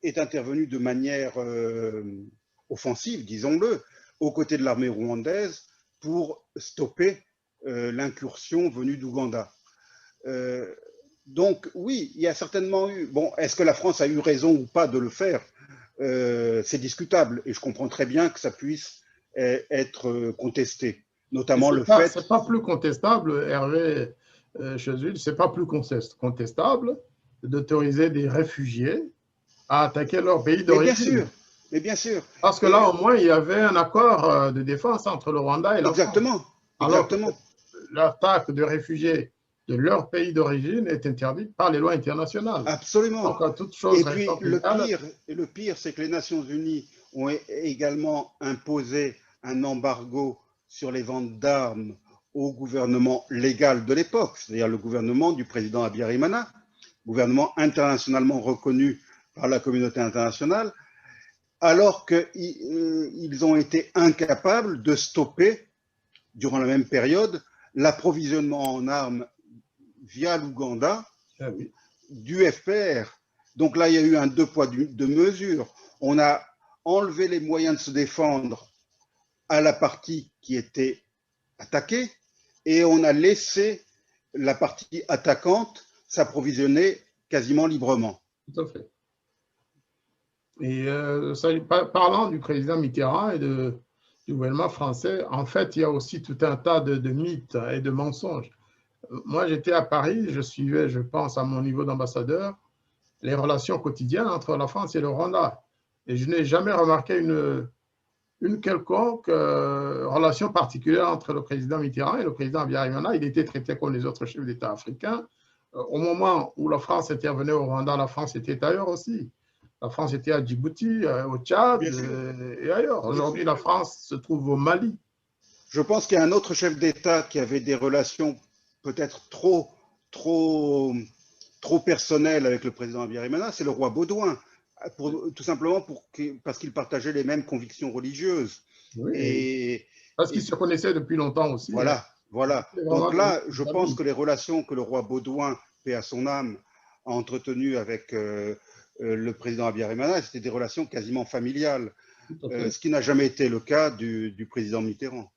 est intervenue de manière offensive, disons-le, aux côtés de l'armée rwandaise pour stopper l'incursion venue d'Ouganda. Donc oui, il y a certainement eu... Bon, est-ce que la France a eu raison ou pas de le faire? C'est discutable et je comprends très bien que ça puisse être contesté, notamment le fait... C'est pas plus contestable, Hervé Chezul, c'est pas plus contestable d'autoriser des réfugiés à attaquer leur pays d'origine. Mais bien sûr. Parce que là, au moins, il y avait un accord de défense entre le Rwanda et la France. Exactement. L'attaque de réfugiés de leur pays d'origine est interdite par les lois internationales. Absolument. Donc, à toute chose et puis, le pire, c'est que les Nations Unies ont également imposé un embargo sur les ventes d'armes au gouvernement légal de l'époque, c'est-à-dire le gouvernement du président Habyarimana, gouvernement internationalement reconnu par la communauté internationale, alors qu'ils ont été incapables de stopper, durant la même période, l'approvisionnement en armes via l'Ouganda du FPR. Donc là, il y a eu un deux poids, deux mesures. On a enlevé les moyens de se défendre à la partie qui était attaquée et on a laissé la partie attaquante s'approvisionner quasiment librement. Tout à fait. Et parlant du président Mitterrand et du gouvernement français, en fait, il y a aussi tout un tas de mythes et de mensonges. Moi, j'étais à Paris, je suivais, je pense, à mon niveau d'ambassadeur, les relations quotidiennes entre la France et le Rwanda. Et je n'ai jamais remarqué une quelconque relation particulière entre le président Mitterrand et le président Habyarimana. Il était traité comme les autres chefs d'État africains. Au moment où la France intervenait au Rwanda, la France était ailleurs aussi. La France était à Djibouti, au Tchad et ailleurs. Aujourd'hui, la France se trouve au Mali. Je pense qu'il y a un autre chef d'État qui avait des relations peut-être trop personnelles avec le président Habyarimana, c'est le roi Baudouin, tout simplement parce qu'ils partageaient les mêmes convictions religieuses. Oui, parce qu'ils se connaissaient depuis longtemps aussi. Voilà. Donc là, je pense que les relations que le roi Baudouin, paix à son âme, a entretenues avec le président Habyarimana, c'était des relations quasiment familiales, ce qui n'a jamais été le cas du président Mitterrand.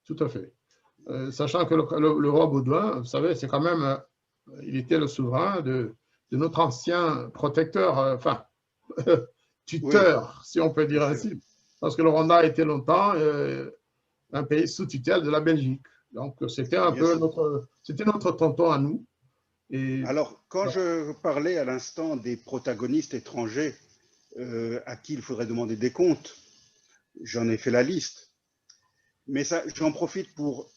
Tout à fait. Sachant que le roi Baudouin, vous savez, c'est quand même, il était le souverain de notre ancien protecteur, enfin, tuteur, si on peut dire ainsi. Parce que le Rwanda a été longtemps un pays sous tutelle de la Belgique. Donc, c'était un peu notre tonton à nous. Et, alors, quand je parlais à l'instant des protagonistes étrangers à qui il faudrait demander des comptes, j'en ai fait la liste. Mais j'en profite pour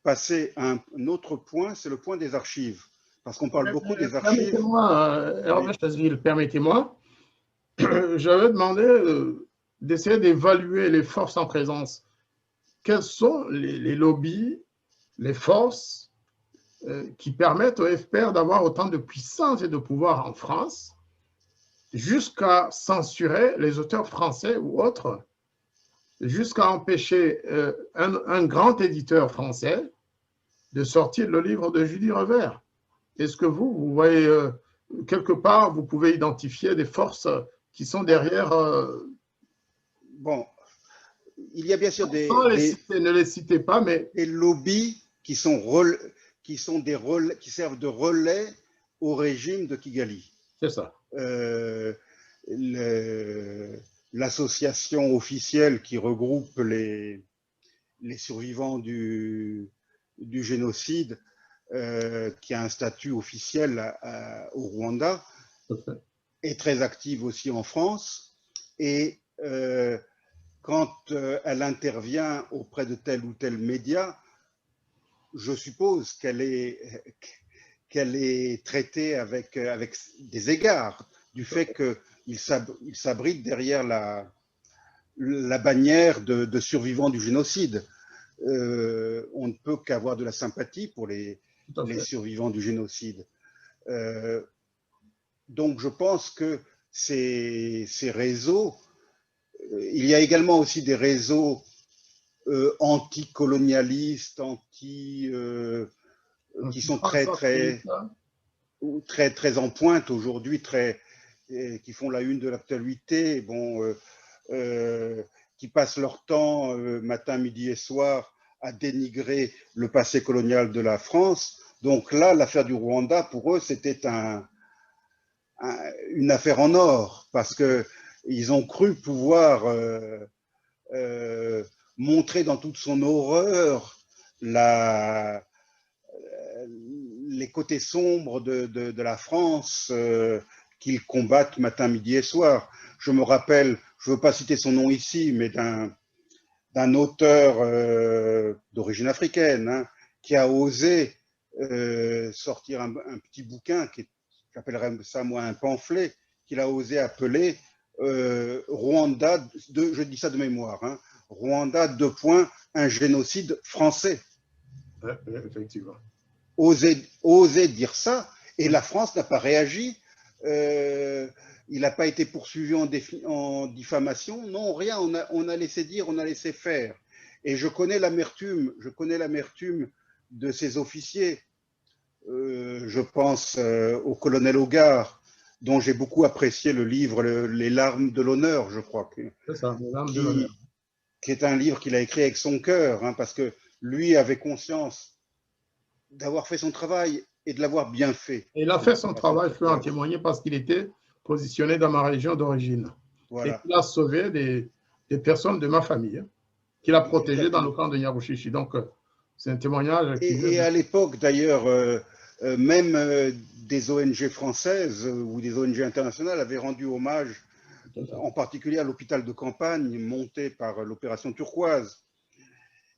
passer à un autre point, c'est le point des archives. Parce qu'on parle beaucoup des archives. Permettez-moi, Hervé Chezville, permettez-moi. J'avais demandé d'essayer d'évaluer les forces en présence. Quels sont les lobbies, les forces qui permettent au FPR d'avoir autant de puissance et de pouvoir en France, jusqu'à censurer les auteurs français ou autres, jusqu'à empêcher un grand éditeur français de sortir le livre de Julie Revers. Est-ce que vous voyez, quelque part, vous pouvez identifier des forces qui sont derrière Bon, il y a bien sûr ne les citez pas, mais des lobbies qui servent de relais au régime de Kigali. C'est ça. L'association officielle qui regroupe les survivants du génocide, qui a un statut officiel au Rwanda, est très active aussi en France. Et quand elle intervient auprès de tel ou tel média, je suppose qu'elle est traitée avec des égards. du fait qu'il s'abrite derrière la bannière de survivants du génocide. On ne peut qu'avoir de la sympathie pour les survivants du génocide. Donc je pense que ces réseaux, il y a également aussi des réseaux anticolonialistes, qui sont très en pointe aujourd'hui, qui font la une de l'actualité, qui passent leur temps matin, midi et soir à dénigrer le passé colonial de la France. Donc là, l'affaire du Rwanda, pour eux, c'était une affaire en or, parce qu'ils ont cru pouvoir montrer dans toute son horreur les côtés sombres de la France qu'ils combattent matin, midi et soir. Je me rappelle, je ne veux pas citer son nom ici, mais d'un auteur d'origine africaine qui a osé sortir un petit bouquin, j'appellerais ça moi un pamphlet, qu'il a osé appeler Rwanda, je dis ça de mémoire, Rwanda, un génocide français. Effectivement. Oser dire ça, et la France n'a pas réagi. Il n'a pas été poursuivi en diffamation, non, rien, on a laissé dire, on a laissé faire. Et je connais l'amertume de ces officiers. Je pense au colonel Hogarth, dont j'ai beaucoup apprécié le livre Les larmes de l'honneur, je crois. C'est ça, Les larmes de l'honneur. Qui est un livre qu'il a écrit avec son cœur, parce que lui avait conscience d'avoir fait son travail et de l'avoir bien fait. Et il a fait son travail, je peux en témoigner, parce qu'il était positionné dans ma région d'origine. Voilà. Et il a sauvé des personnes de ma famille, qu'il a protégées dans le camp de Nyarushishi. Donc, c'est un témoignage. Et à l'époque, d'ailleurs, même des ONG françaises ou des ONG internationales avaient rendu hommage, en particulier à l'hôpital de campagne monté par l'opération Turquoise.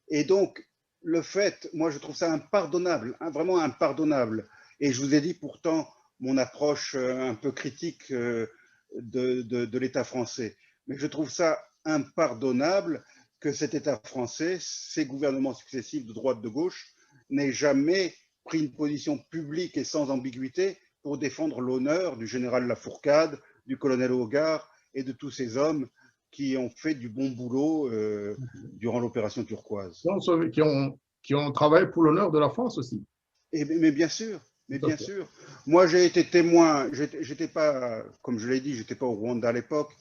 Et donc, le fait, moi je trouve ça impardonnable, vraiment impardonnable. Et je vous ai dit pourtant mon approche un peu critique de l'État français. Mais je trouve ça impardonnable que cet État français, ces gouvernements successifs de droite, de gauche, n'aient jamais pris une position publique et sans ambiguïté pour défendre l'honneur du général Lafourcade, du colonel Hogarth et de tous ces hommes qui ont fait du bon boulot durant l'opération Turquoise. Qui ont travaillé pour l'honneur de la France aussi. Mais bien sûr, Moi, j'ai été témoin, j'étais pas, comme je l'ai dit, j'étais pas au Rwanda à l'époque,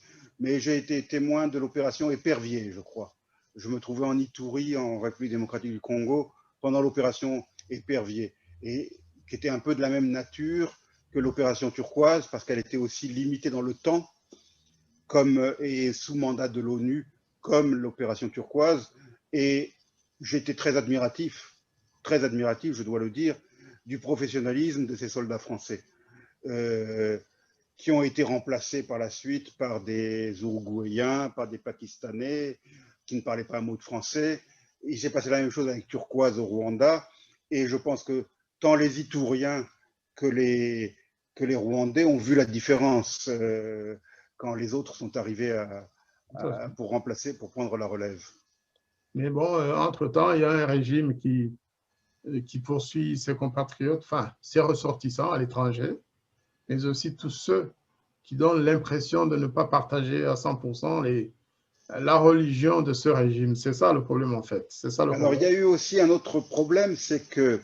mais j'ai été témoin de l'opération Épervier, je crois. Je me trouvais en Ituri, en République démocratique du Congo, pendant l'opération Épervier, et qui était un peu de la même nature que l'opération Turquoise, parce qu'elle était aussi limitée dans le temps, et sous mandat de l'ONU, comme l'opération Turquoise. Et j'étais très admiratif, je dois le dire, du professionnalisme de ces soldats français, qui ont été remplacés par la suite par des Uruguayens, par des Pakistanais, qui ne parlaient pas un mot de français. Il s'est passé la même chose avec Turquoise au Rwanda, et je pense que tant les Ituriens que les Rwandais ont vu la différence quand les autres sont arrivés pour remplacer, pour prendre la relève. Mais bon, entre-temps, il y a un régime qui poursuit ses compatriotes, enfin, ses ressortissants à l'étranger, mais aussi tous ceux qui donnent l'impression de ne pas partager à 100% la religion de ce régime. C'est ça le problème, en fait. C'est ça le problème. Alors, il y a eu aussi un autre problème, c'est que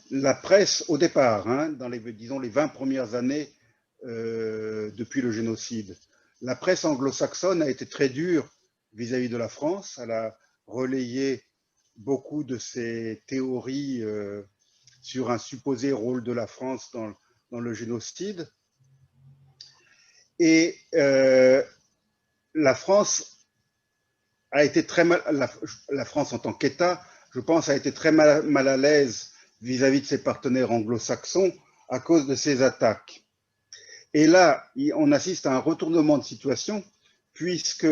la presse, au départ, dans disons, les 20 premières années depuis le génocide, la presse anglo-saxonne a été très dure vis-à-vis de la France. Elle a relayé beaucoup de ces théories sur un supposé rôle de la France dans le génocide. Et la France a été très mal, la France en tant qu'État, je pense, a été très mal à l'aise vis-à-vis de ses partenaires anglo-saxons à cause de ces attaques. Et là, on assiste à un retournement de situation, puisque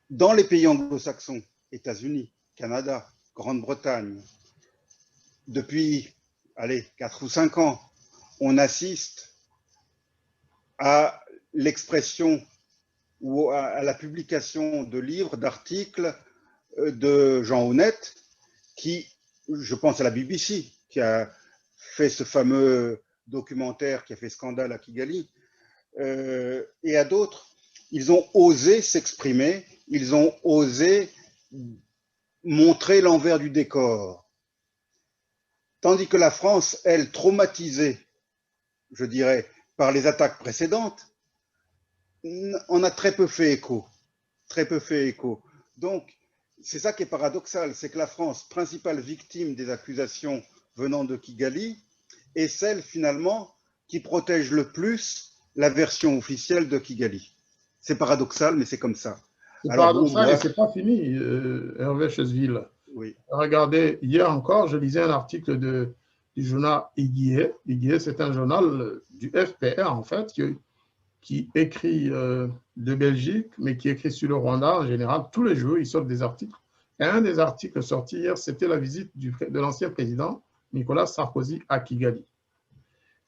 dans les pays anglo-saxons, États-Unis, Canada, Grande-Bretagne, depuis 4 ou 5 ans, on assiste à l'expression ou à la publication de livres, d'articles de gens honnêtes qui, je pense à la BBC, qui a fait ce fameux documentaire qui a fait scandale à Kigali, et à d'autres. Ils ont osé s'exprimer, ils ont osé montrer l'envers du décor. Tandis que la France, elle, traumatisée, je dirais, par les attaques précédentes, on a très peu fait écho. Très peu fait écho. Donc, c'est ça qui est paradoxal, c'est que la France, principale victime des accusations venant de Kigali, est celle finalement qui protège le plus la version officielle de Kigali. C'est paradoxal, mais c'est comme ça. C'est paradoxal et c'est pas fini, Hervé Chesville. Oui. Regardez, hier encore, je lisais un article du journal Iguié. Iguié, c'est un journal du FPR, en fait, qui écrit de Belgique, mais qui écrit sur le Rwanda en général. Tous les jours, ils sortent des articles. Et un des articles sortis hier, c'était la visite de l'ancien président Nicolas Sarkozy à Kigali.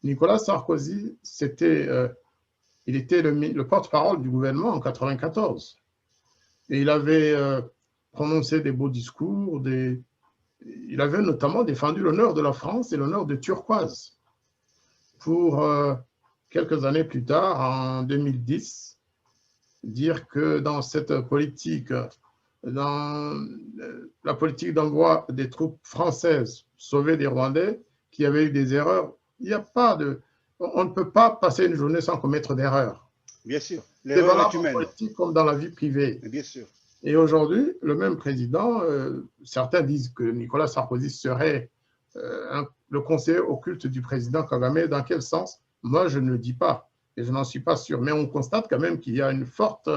Nicolas Sarkozy, il était le porte-parole du gouvernement en 1994. Et il avait prononcé des beaux discours. Il avait notamment défendu l'honneur de la France et l'honneur de Turquoise. Pour quelques années plus tard, en 2010, dire que dans cette politique, dans la politique d'envoi des troupes françaises sauver des Rwandais, qu'il y avait eu des erreurs, il n'y a pas de... On ne peut pas passer une journée sans commettre d'erreurs. Bien sûr, l'erreur est humaine. Politique comme dans la vie privée. Bien sûr. Et aujourd'hui, le même président, certains disent que Nicolas Sarkozy serait le conseiller occulte du président Kagame. Dans quel sens? Moi, je ne le dis pas et je n'en suis pas sûr. Mais on constate quand même qu'il y a une forte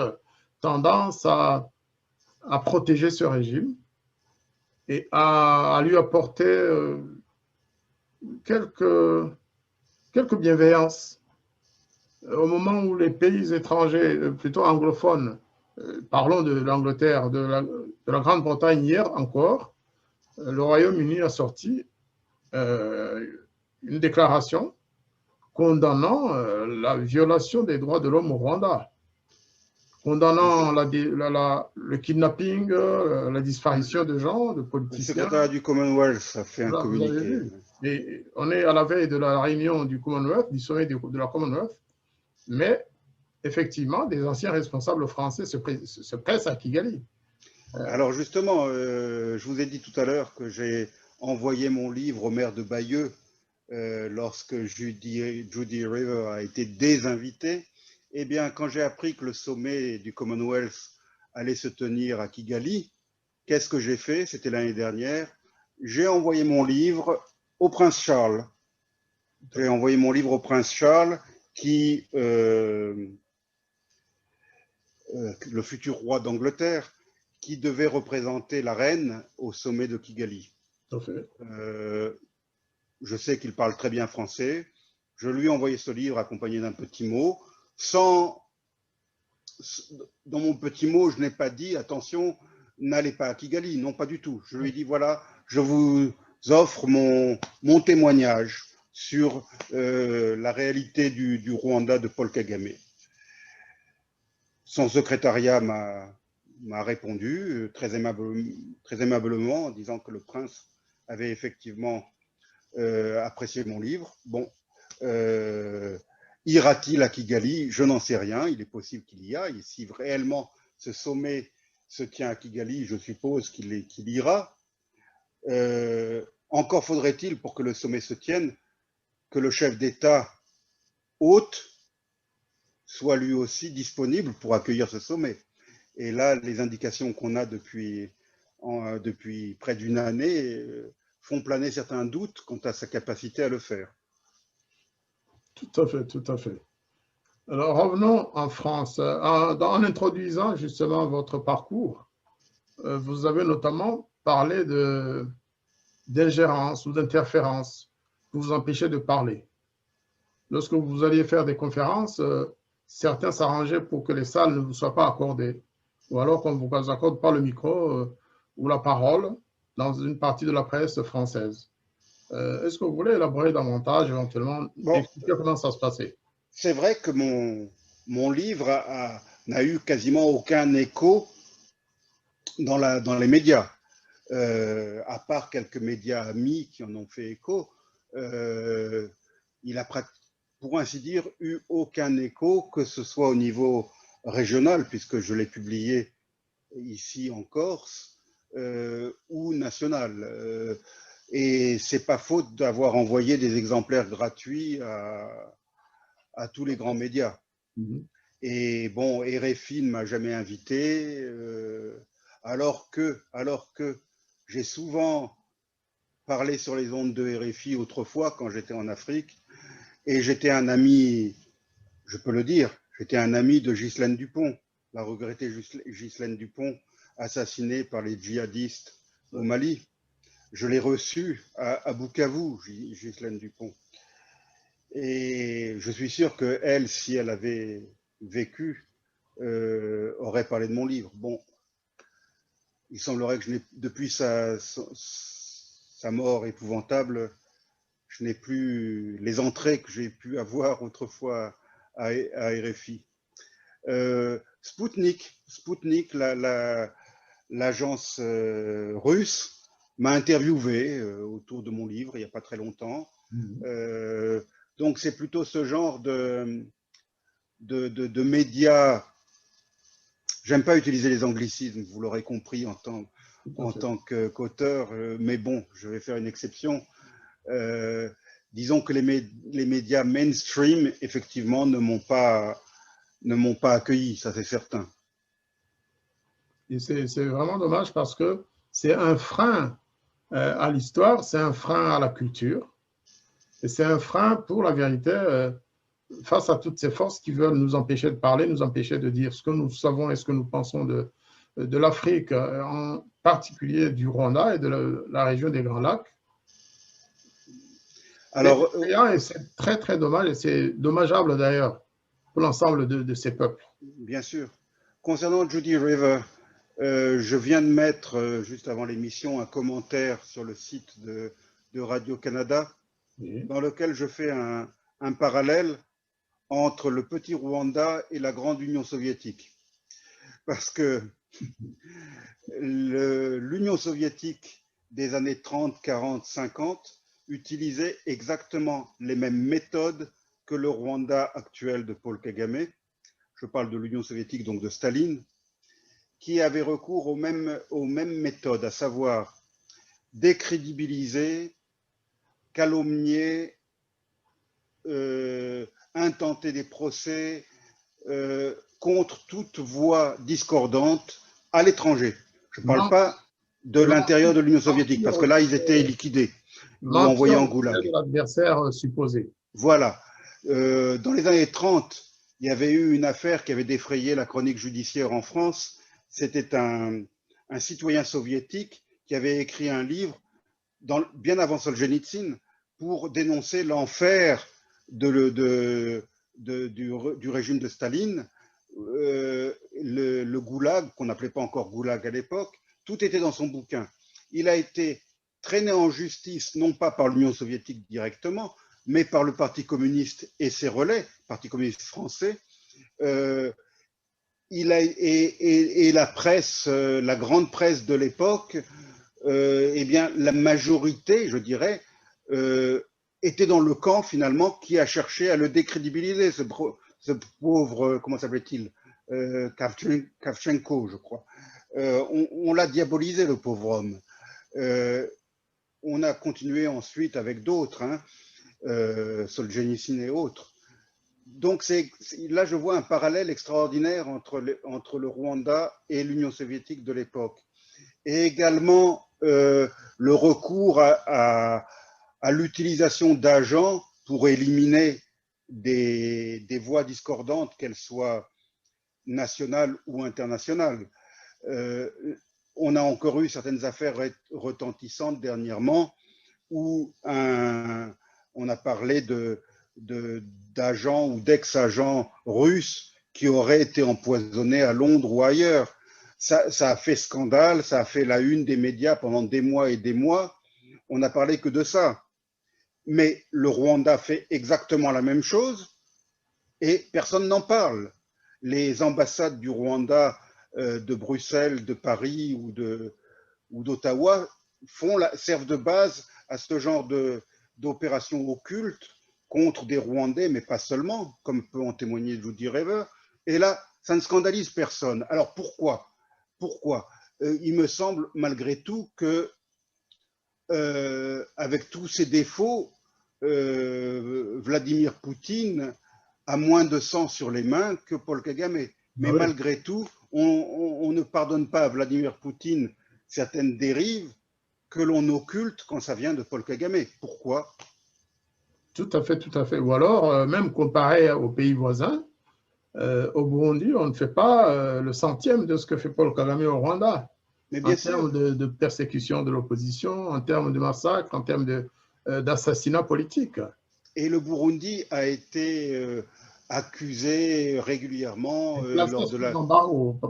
tendance à protéger ce régime et à lui apporter quelques bienveillances. Au moment où les pays étrangers, plutôt anglophones, parlons de l'Angleterre, de la Grande-Bretagne hier encore, le Royaume-Uni a sorti une déclaration condamnant la violation des droits de l'homme au Rwanda, condamnant le kidnapping, la disparition de gens, de politiciens. Le secrétaire du Commonwealth a fait un communiqué. Et on est à la veille de la réunion du Commonwealth, du sommet de la Commonwealth, mais effectivement, des anciens responsables français se pressent à Kigali. Alors justement, je vous ai dit tout à l'heure que j'ai envoyé mon livre au maire de Bayeux lorsque Judy River a été désinvitée. Eh bien, quand j'ai appris que le sommet du Commonwealth allait se tenir à Kigali, qu'est-ce que j'ai fait? C'était l'année dernière. J'ai envoyé mon livre au prince Charles. J'ai envoyé mon livre au prince Charles qui... le futur roi d'Angleterre, qui devait représenter la reine au sommet de Kigali. Je sais qu'il parle très bien français. Je lui ai envoyé ce livre accompagné d'un petit mot. Dans mon petit mot, je n'ai pas dit, attention, n'allez pas à Kigali. Non, pas du tout. Je lui ai dit, voilà, je vous offre mon témoignage sur la réalité du Rwanda de Paul Kagame. Son secrétariat m'a répondu très aimablement en disant que le prince avait effectivement apprécié mon livre. Bon, ira-t-il à Kigali? Je n'en sais rien, il est possible qu'il y aille. Et si réellement ce sommet se tient à Kigali, je suppose qu'il ira. Encore faudrait-il, pour que le sommet se tienne, que le chef d'État hôte soit lui aussi disponible pour accueillir ce sommet. Et là, les indications qu'on a depuis près d'une année font planer certains doutes quant à sa capacité à le faire. Tout à fait, tout à fait. Alors revenons en France. En introduisant justement votre parcours, vous avez notamment parlé d'ingérence ou d'interférence pour vous empêcher de parler. Lorsque vous alliez faire des conférences, certains s'arrangeaient pour que les salles ne vous soient pas accordées, ou alors qu'on ne vous accorde pas le micro ou la parole dans une partie de la presse française. Est-ce que vous voulez élaborer davantage, éventuellement, expliquer comment ça se passait? c'est vrai que mon livre n'a eu quasiment aucun écho dans les médias. À part quelques médias amis qui en ont fait écho, il a, pour ainsi dire, eu aucun écho, que ce soit au niveau régional, puisque je l'ai publié ici en Corse, ou national. Et c'est pas faute d'avoir envoyé des exemplaires gratuits à tous les grands médias. Et bon, RFI ne m'a jamais invité, alors que j'ai souvent parlé sur les ondes de RFI autrefois quand j'étais en Afrique, et j'étais un ami, je peux le dire, j'étais un ami de Ghislaine Dupont, la regrettée Ghislaine Dupont, assassinée par les djihadistes au Mali. Je l'ai reçue à Bukavu, Ghislaine Dupont. Et je suis sûr qu'elle, si elle avait vécu, aurait parlé de mon livre. Bon, il semblerait que depuis sa mort épouvantable, je n'ai plus les entrées que j'ai pu avoir autrefois à RFI. Sputnik, l'agence russe, m'a interviewé autour de mon livre il n'y a pas très longtemps. Donc c'est plutôt ce genre de médias. J'aime pas utiliser les anglicismes, vous l'aurez compris en tant qu'auteur, mais bon, je vais faire une exception. Disons que les médias mainstream, effectivement, ne m'ont pas accueilli, ça c'est certain. Et c'est vraiment dommage parce que c'est un frein à l'histoire, c'est un frein à la culture, et c'est un frein pour la vérité face à toutes ces forces qui veulent nous empêcher de parler, nous empêcher de dire ce que nous savons et ce que nous pensons de l'Afrique, en particulier du Rwanda et de la région des Grands Lacs. Alors, c'est très, très dommage, et c'est dommageable d'ailleurs pour l'ensemble de ces peuples. Bien sûr. Concernant Judy River, je viens de mettre, juste avant l'émission, un commentaire sur le site de Radio-Canada, dans lequel je fais un parallèle entre le petit Rwanda et la grande Union soviétique. Parce que l'Union soviétique des années 30, 40, 50 utilisait exactement les mêmes méthodes que le Rwanda actuel de Paul Kagame. Je parle de l'Union soviétique, donc de Staline, qui avait recours aux mêmes méthodes, à savoir décrédibiliser, calomnier, intenter des procès contre toute voix discordante à l'étranger. Je ne parle pas de l'intérieur de l'Union soviétique, parce que là, ils étaient liquidés ou envoyés en goulag. L'adversaire supposé. Voilà. Dans les années 30, il y avait eu une affaire qui avait défrayé la chronique judiciaire en France. C'était un citoyen soviétique qui avait écrit un livre, bien avant Solzhenitsyn, pour dénoncer l'enfer du régime de Staline, le goulag, qu'on n'appelait pas encore goulag à l'époque. Tout était dans son bouquin. Il a été traîné en justice, non pas par l'Union soviétique directement, mais par le Parti communiste et ses relais, Parti communiste français. Et la presse, la grande presse de l'époque, eh bien, la majorité, je dirais, était dans le camp finalement qui a cherché à le décrédibiliser, ce pauvre, comment s'appelait-il, Kravchenko, je crois. On l'a diabolisé, le pauvre homme. On a continué ensuite avec d'autres, hein, Solzhenitsyn et autres. Donc là, je vois un parallèle extraordinaire entre le Rwanda et l'Union soviétique de l'époque. Et également le recours à l'utilisation d'agents pour éliminer des voix discordantes, qu'elles soient nationales ou internationales. On a encore eu certaines affaires retentissantes dernièrement où on a parlé d'agents ou d'ex-agents russes qui auraient été empoisonnés à Londres ou ailleurs. Ça a fait scandale, ça a fait la une des médias pendant des mois et des mois. On n'a parlé que de ça. Mais le Rwanda fait exactement la même chose. et personne n'en parle. Les ambassades du Rwanda, de Bruxelles, de Paris ou d'Ottawa servent de base à ce genre d'opérations occultes contre des Rwandais, mais pas seulement, comme peut en témoigner Judy Rever. Et là, ça ne scandalise personne. Alors pourquoi? Il me semble malgré tout que, avec tous ses défauts, Vladimir Poutine a moins de sang sur les mains que Paul Kagame. Mais Oui. malgré tout, on ne pardonne pas à Vladimir Poutine certaines dérives que l'on occulte quand ça vient de Paul Kagame. Pourquoi? Tout à fait, tout à fait. Ou alors, même comparé aux pays voisins, au Burundi, on ne fait pas le centième de ce que fait Paul Kagame au Rwanda, Mais en bien sûr. termes de persécution de l'opposition, en termes de massacre, en termes d'assassinat politique. Et le Burundi a été accusé régulièrement lors de la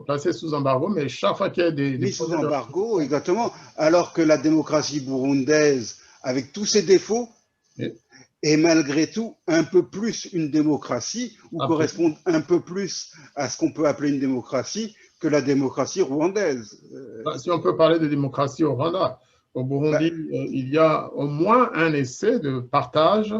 Placé sous embargo, mais chaque fois qu'il y a des mise sous projets de embargo, exactement, alors que la démocratie burundaise, avec tous ses défauts, Oui, est malgré tout un peu plus une démocratie, ou absolument. correspond un peu plus à ce qu'on peut appeler une démocratie que la démocratie rwandaise. Si on peut parler de démocratie au Rwanda, au Bah, Burundi, il y a au moins un essai de partage,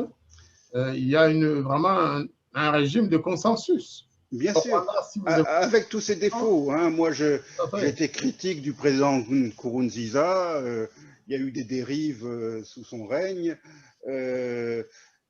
il y a vraiment un régime de consensus. bien Au sûr, Rwanda, si vous écoutez, avec tous ses défauts. Hein. Moi, j'ai après, été critique du président Nkurunziza. Il y a eu des dérives sous son règne. Euh,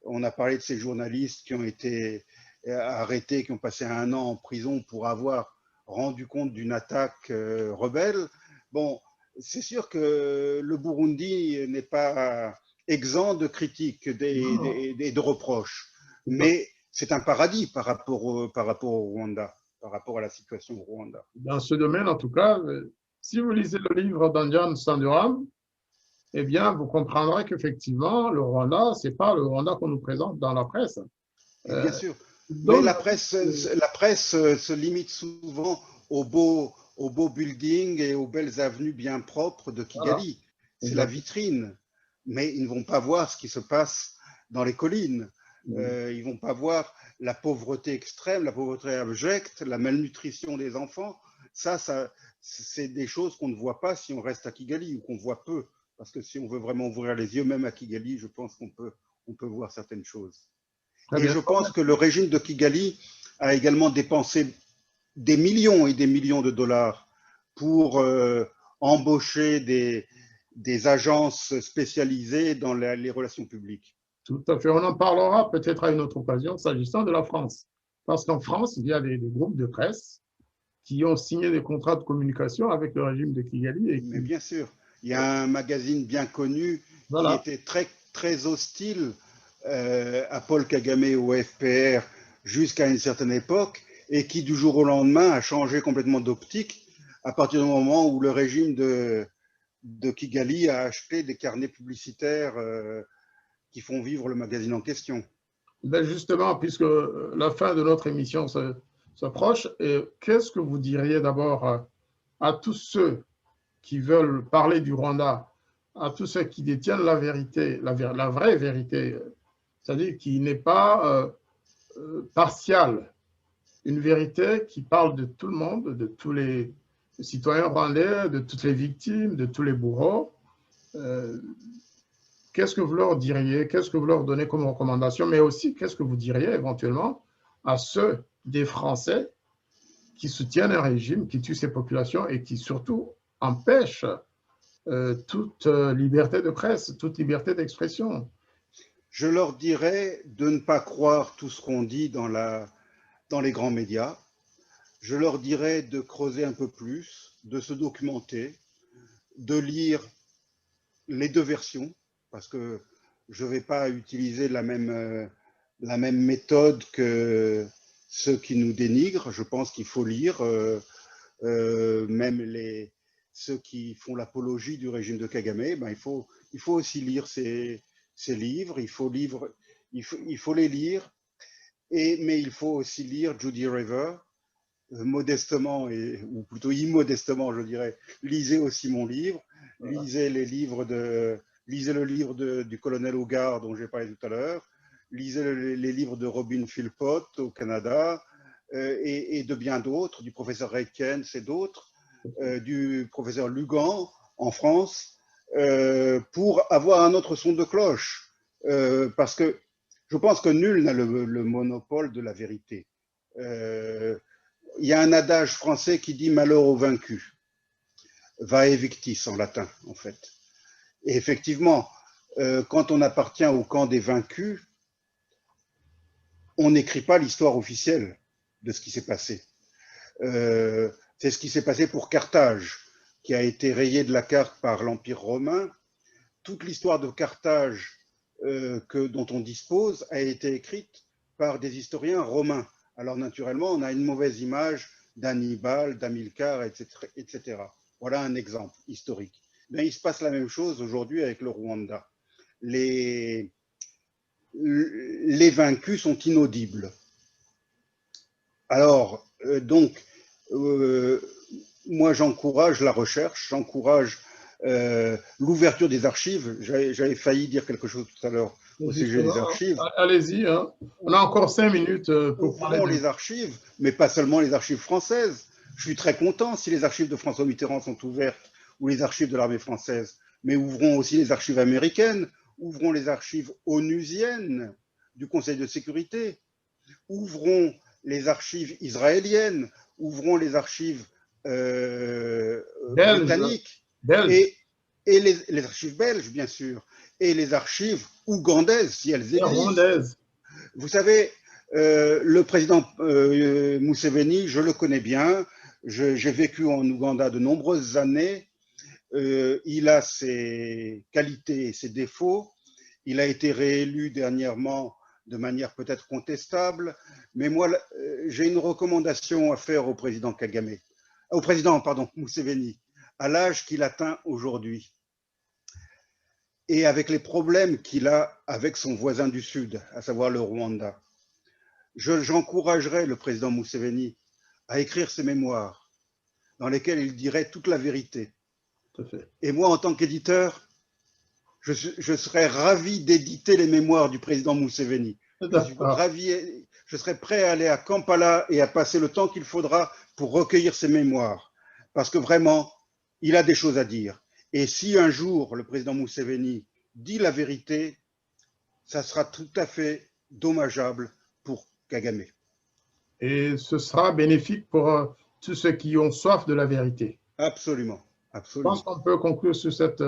on a parlé de ces journalistes qui ont été arrêtés, qui ont passé 1 an en prison pour avoir rendu compte d'une attaque rebelle. Bon, c'est sûr que le Burundi n'est pas exempt de critiques non, et de reproches, tout à fait. mais c'est un paradis par rapport au Rwanda, par rapport à la situation au Rwanda. Dans ce domaine, en tout cas, si vous lisez le livre d'Anjan Sanduram, eh bien, vous comprendrez qu'effectivement, le Rwanda, ce n'est pas le Rwanda qu'on nous présente dans la presse. Et bien Euh, sûr, mais donne, la presse se limite souvent aux beaux buildings et aux belles avenues bien propres de voilà, Kigali. C'est la exactement. vitrine, mais ils ne vont pas voir ce qui se passe dans les collines. Ils ne vont pas voir la pauvreté extrême, la pauvreté abjecte, la malnutrition des enfants. Ça c'est des choses qu'on ne voit pas si on reste à Kigali ou qu'on voit peu. Parce que si on veut vraiment ouvrir les yeux, même à Kigali, je pense on peut voir certaines choses. Très Et bien. je pense que le régime de Kigali a également dépensé des millions et des millions de dollars pour embaucher des agences spécialisées dans les relations publiques. Tout à fait. On en parlera peut-être à une autre occasion s'agissant de la France. Parce qu'en France, il y a des groupes de presse qui ont signé des contrats de communication avec le régime de Kigali et Mais qui, bien sûr, il y a un magazine bien connu qui voilà, était très hostile à Paul Kagame et au FPR jusqu'à une certaine époque et qui du jour au lendemain a changé complètement d'optique à partir du moment où le régime de Kigali a acheté des carnets publicitaires qui font vivre le magazine en question. ben justement, puisque la fin de notre émission s'approche, qu'est-ce que vous diriez d'abord à tous ceux qui veulent parler du Rwanda, à tous ceux qui détiennent la vérité, la vraie vérité, c'est-à-dire qui n'est pas partiale, une vérité qui parle de tout le monde, de tous les citoyens rwandais, de toutes les victimes, de tous les bourreaux. Euh, Qu'est-ce que vous leur diriez? Qu'est-ce que vous leur donnez comme recommandation? Mais aussi, qu'est-ce que vous diriez éventuellement à ceux des Français qui soutiennent un régime qui tue ces populations et qui surtout empêche toute liberté de presse, toute liberté d'expression? Je leur dirais de ne pas croire tout ce qu'on dit dans les grands médias. Je leur dirais de creuser un peu plus, de se documenter, de lire les deux versions, parce que je ne vais pas utiliser la même méthode que ceux qui nous dénigrent. Je pense qu'il faut lire, même ceux qui font l'apologie du régime de Kagame, ben, il faut aussi lire ces livres, il faut les lire, mais il faut aussi lire Judy Rever, modestement, ou plutôt immodestement, je dirais. Lisez aussi mon livre, lisez le livre du colonel Hogarth dont j'ai parlé tout à l'heure, lisez les livres de Robin Philpott au Canada et de bien d'autres, du professeur Reykens et d'autres, du professeur Lugan en France, pour avoir un autre son de cloche. Parce que je pense que nul n'a le monopole de la vérité. Il y a un adage français qui dit « malheur au vaincu ». Vae victis en latin, en fait. Et effectivement, quand on appartient au camp des vaincus, on n'écrit pas l'histoire officielle de ce qui s'est passé. C'est ce qui s'est passé pour Carthage, qui a été rayé de la carte par l'Empire romain. Toute l'histoire de Carthage dont on dispose a été écrite par des historiens romains. Alors naturellement, on a une mauvaise image d'Hannibal, d'Hamilcar, etc. Voilà un exemple historique. Mais il se passe la même chose aujourd'hui avec le Rwanda. Les vaincus sont inaudibles. Alors, moi j'encourage la recherche, j'encourage l'ouverture des archives. J'avais failli dire quelque chose tout à l'heure au sujet des archives. Allez-y, hein. On a encore 5 minutes pour parler les archives, mais pas seulement les archives françaises. Je suis très content si les archives de François Mitterrand sont ouvertes ou les archives de l'armée française, mais ouvrons aussi les archives américaines, ouvrons les archives onusiennes du Conseil de sécurité, ouvrons les archives israéliennes, ouvrons les archives britanniques, et les archives belges, bien sûr, et les archives ougandaises, si elles existent. Vous savez, le président Museveni, je le connais bien, j'ai vécu en Ouganda de nombreuses années, il a ses qualités et ses défauts, il a été réélu dernièrement de manière peut-être contestable, mais moi, j'ai une recommandation à faire au président Kagame, au président, pardon, Museveni, à l'âge qu'il atteint aujourd'hui, et avec les problèmes qu'il a avec son voisin du Sud, à savoir le Rwanda. J'encouragerais le président Museveni à écrire ses mémoires, dans lesquelles il dirait toute la vérité. Tout à fait. Et moi, en tant qu'éditeur, je serais ravi d'éditer les mémoires du président Museveni. Je serais prêt à aller à Kampala et à passer le temps qu'il faudra pour recueillir ses mémoires. Parce que vraiment, il a des choses à dire. Et si un jour le président Museveni dit la vérité, ça sera tout à fait dommageable pour Kagame. Et ce sera bénéfique pour tous ceux qui ont soif de la vérité. Absolument. Absolument. Je pense qu'on peut conclure sur cette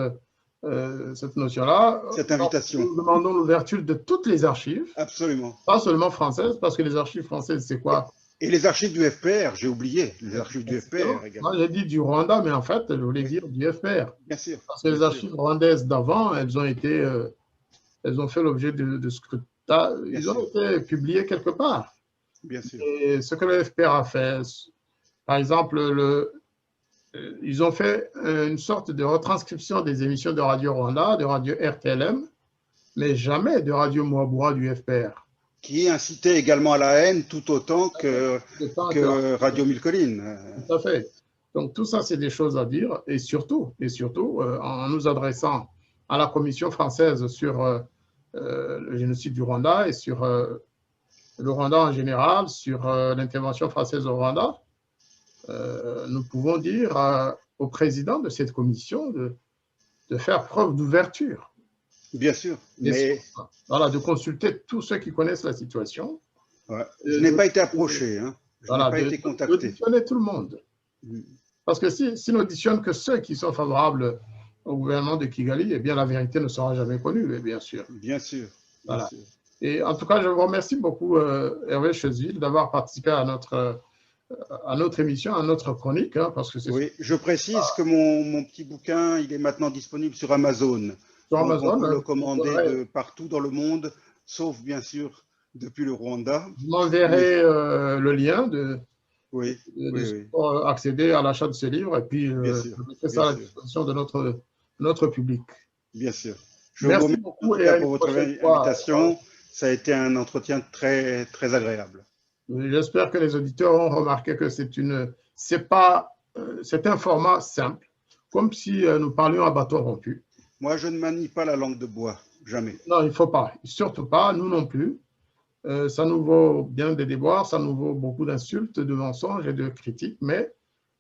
notion-là. Cette invitation. Nous demandons l'ouverture de toutes les archives. Absolument. Pas seulement françaises, parce que les archives françaises, c'est quoi? Et les archives du FPR, j'ai oublié, les archives du FPR également. Moi, j'ai dit du Rwanda, mais en fait, je voulais dire du FPR. Bien sûr. Parce que les archives rwandaises d'avant, elles ont fait l'objet de scrutin. Ils ont été publiées quelque part. Bien sûr. Et ce que le FPR a fait, par exemple, ils ont fait une sorte de retranscription des émissions de Radio Rwanda, de Radio RTLM, mais jamais de Radio Mwabura du FPR. Qui incitait également à la haine tout autant que Radio Mille Collines. Tout à fait. Donc tout ça, c'est des choses à dire, et surtout en nous adressant à la Commission française sur le génocide du Rwanda et sur le Rwanda en général, sur l'intervention française au Rwanda, nous pouvons dire au président de cette commission de faire preuve d'ouverture. Bien sûr, mais... Voilà, de consulter tous ceux qui connaissent la situation. Ouais. Je n'ai pas été approché, hein. Je n'ai pas été contacté. D'auditionner tout le monde. Parce que si n'auditionne que ceux qui sont favorables au gouvernement de Kigali, eh bien la vérité ne sera jamais connue, bien sûr. Bien sûr. Voilà. Bien sûr. Et en tout cas, je vous remercie beaucoup, Hervé Chezville, d'avoir participé à notre émission, à notre chronique. Hein, parce que oui, je précise que mon petit bouquin, il est maintenant disponible sur Amazon. Sur Amazon, on peut le commander de partout dans le monde, sauf bien sûr depuis le Rwanda. Je m'enverrai le lien pour accéder à l'achat de ce livre et puis je mettrai ça à la disposition de notre public. Bien sûr. Merci beaucoup pour votre invitation. Ça a été un entretien très, très agréable. J'espère que les auditeurs ont remarqué que c'est un format simple, comme si nous parlions à bâton rompu. Moi, je ne manie pas la langue de bois. jamais. Non, il ne faut pas, surtout pas, nous non plus. Ça nous vaut bien des déboires, ça nous vaut beaucoup d'insultes, de mensonges et de critiques, mais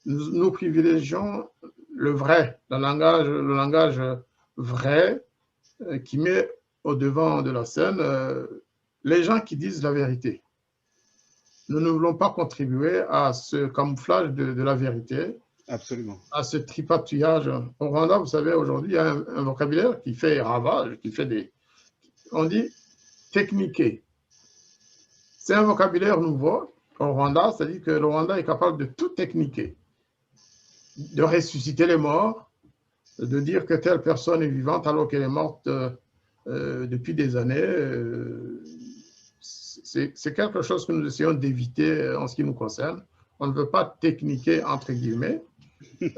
nous privilégions le vrai, le langage vrai qui met au devant de la scène les gens qui disent la vérité. Nous ne voulons pas contribuer à ce camouflage de la vérité. Absolument. À ce tripatouillage. Au Rwanda, vous savez, aujourd'hui, il y a un vocabulaire qui fait ravage, qui fait des... On dit techniquer. C'est un vocabulaire nouveau au Rwanda, c'est-à-dire que le Rwanda est capable de tout techniquer, de ressusciter les morts, de dire que telle personne est vivante alors qu'elle est morte depuis des années. C'est quelque chose que nous essayons d'éviter en ce qui nous concerne. On ne veut pas techniquer, entre guillemets,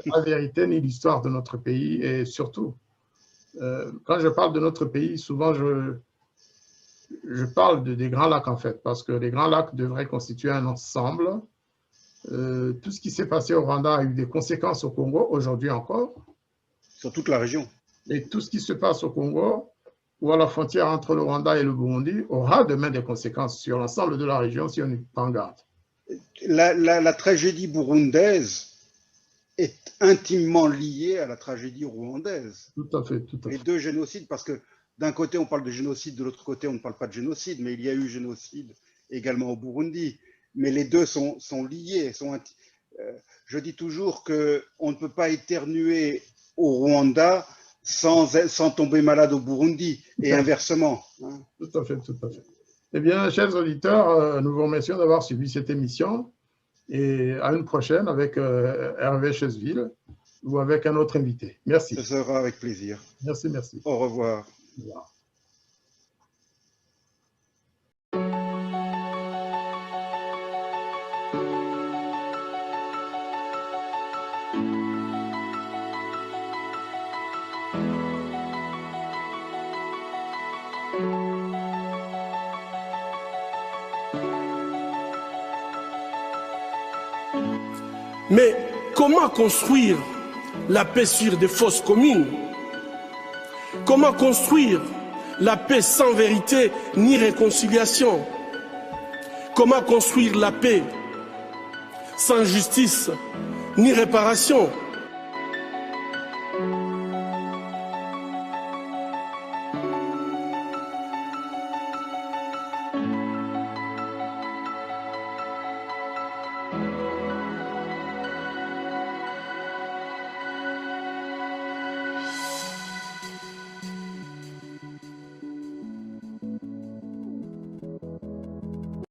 la vérité ni l'histoire de notre pays. Et surtout, quand je parle de notre pays, souvent je parle des Grands Lacs en fait, parce que les Grands Lacs devraient constituer un ensemble. Tout ce qui s'est passé au Rwanda a eu des conséquences au Congo, aujourd'hui encore. Sur toute la région. Et tout ce qui se passe au Congo, ou à la frontière entre le Rwanda et le Burundi, aura demain des conséquences sur l'ensemble de la région si on n'est pas en garde. La tragédie burundaise est intimement liée à la tragédie rwandaise. Tout à fait, tout à fait. Les deux génocides, parce que d'un côté on parle de génocide, de l'autre côté on ne parle pas de génocide, mais il y a eu génocide également au Burundi. Mais les deux sont liés. Je dis toujours qu'on ne peut pas éternuer au Rwanda sans tomber malade au Burundi, et inversement. Tout à fait, tout à fait. Eh bien, chers auditeurs, nous vous remercions d'avoir suivi cette émission et à une prochaine avec Hervé Chesville ou avec un autre invité. Merci. Ce sera avec plaisir. Merci, merci. Au revoir. Au revoir. Mais comment construire la paix sur des fausses communes? Comment construire la paix sans vérité ni réconciliation? Comment construire la paix sans justice ni réparation?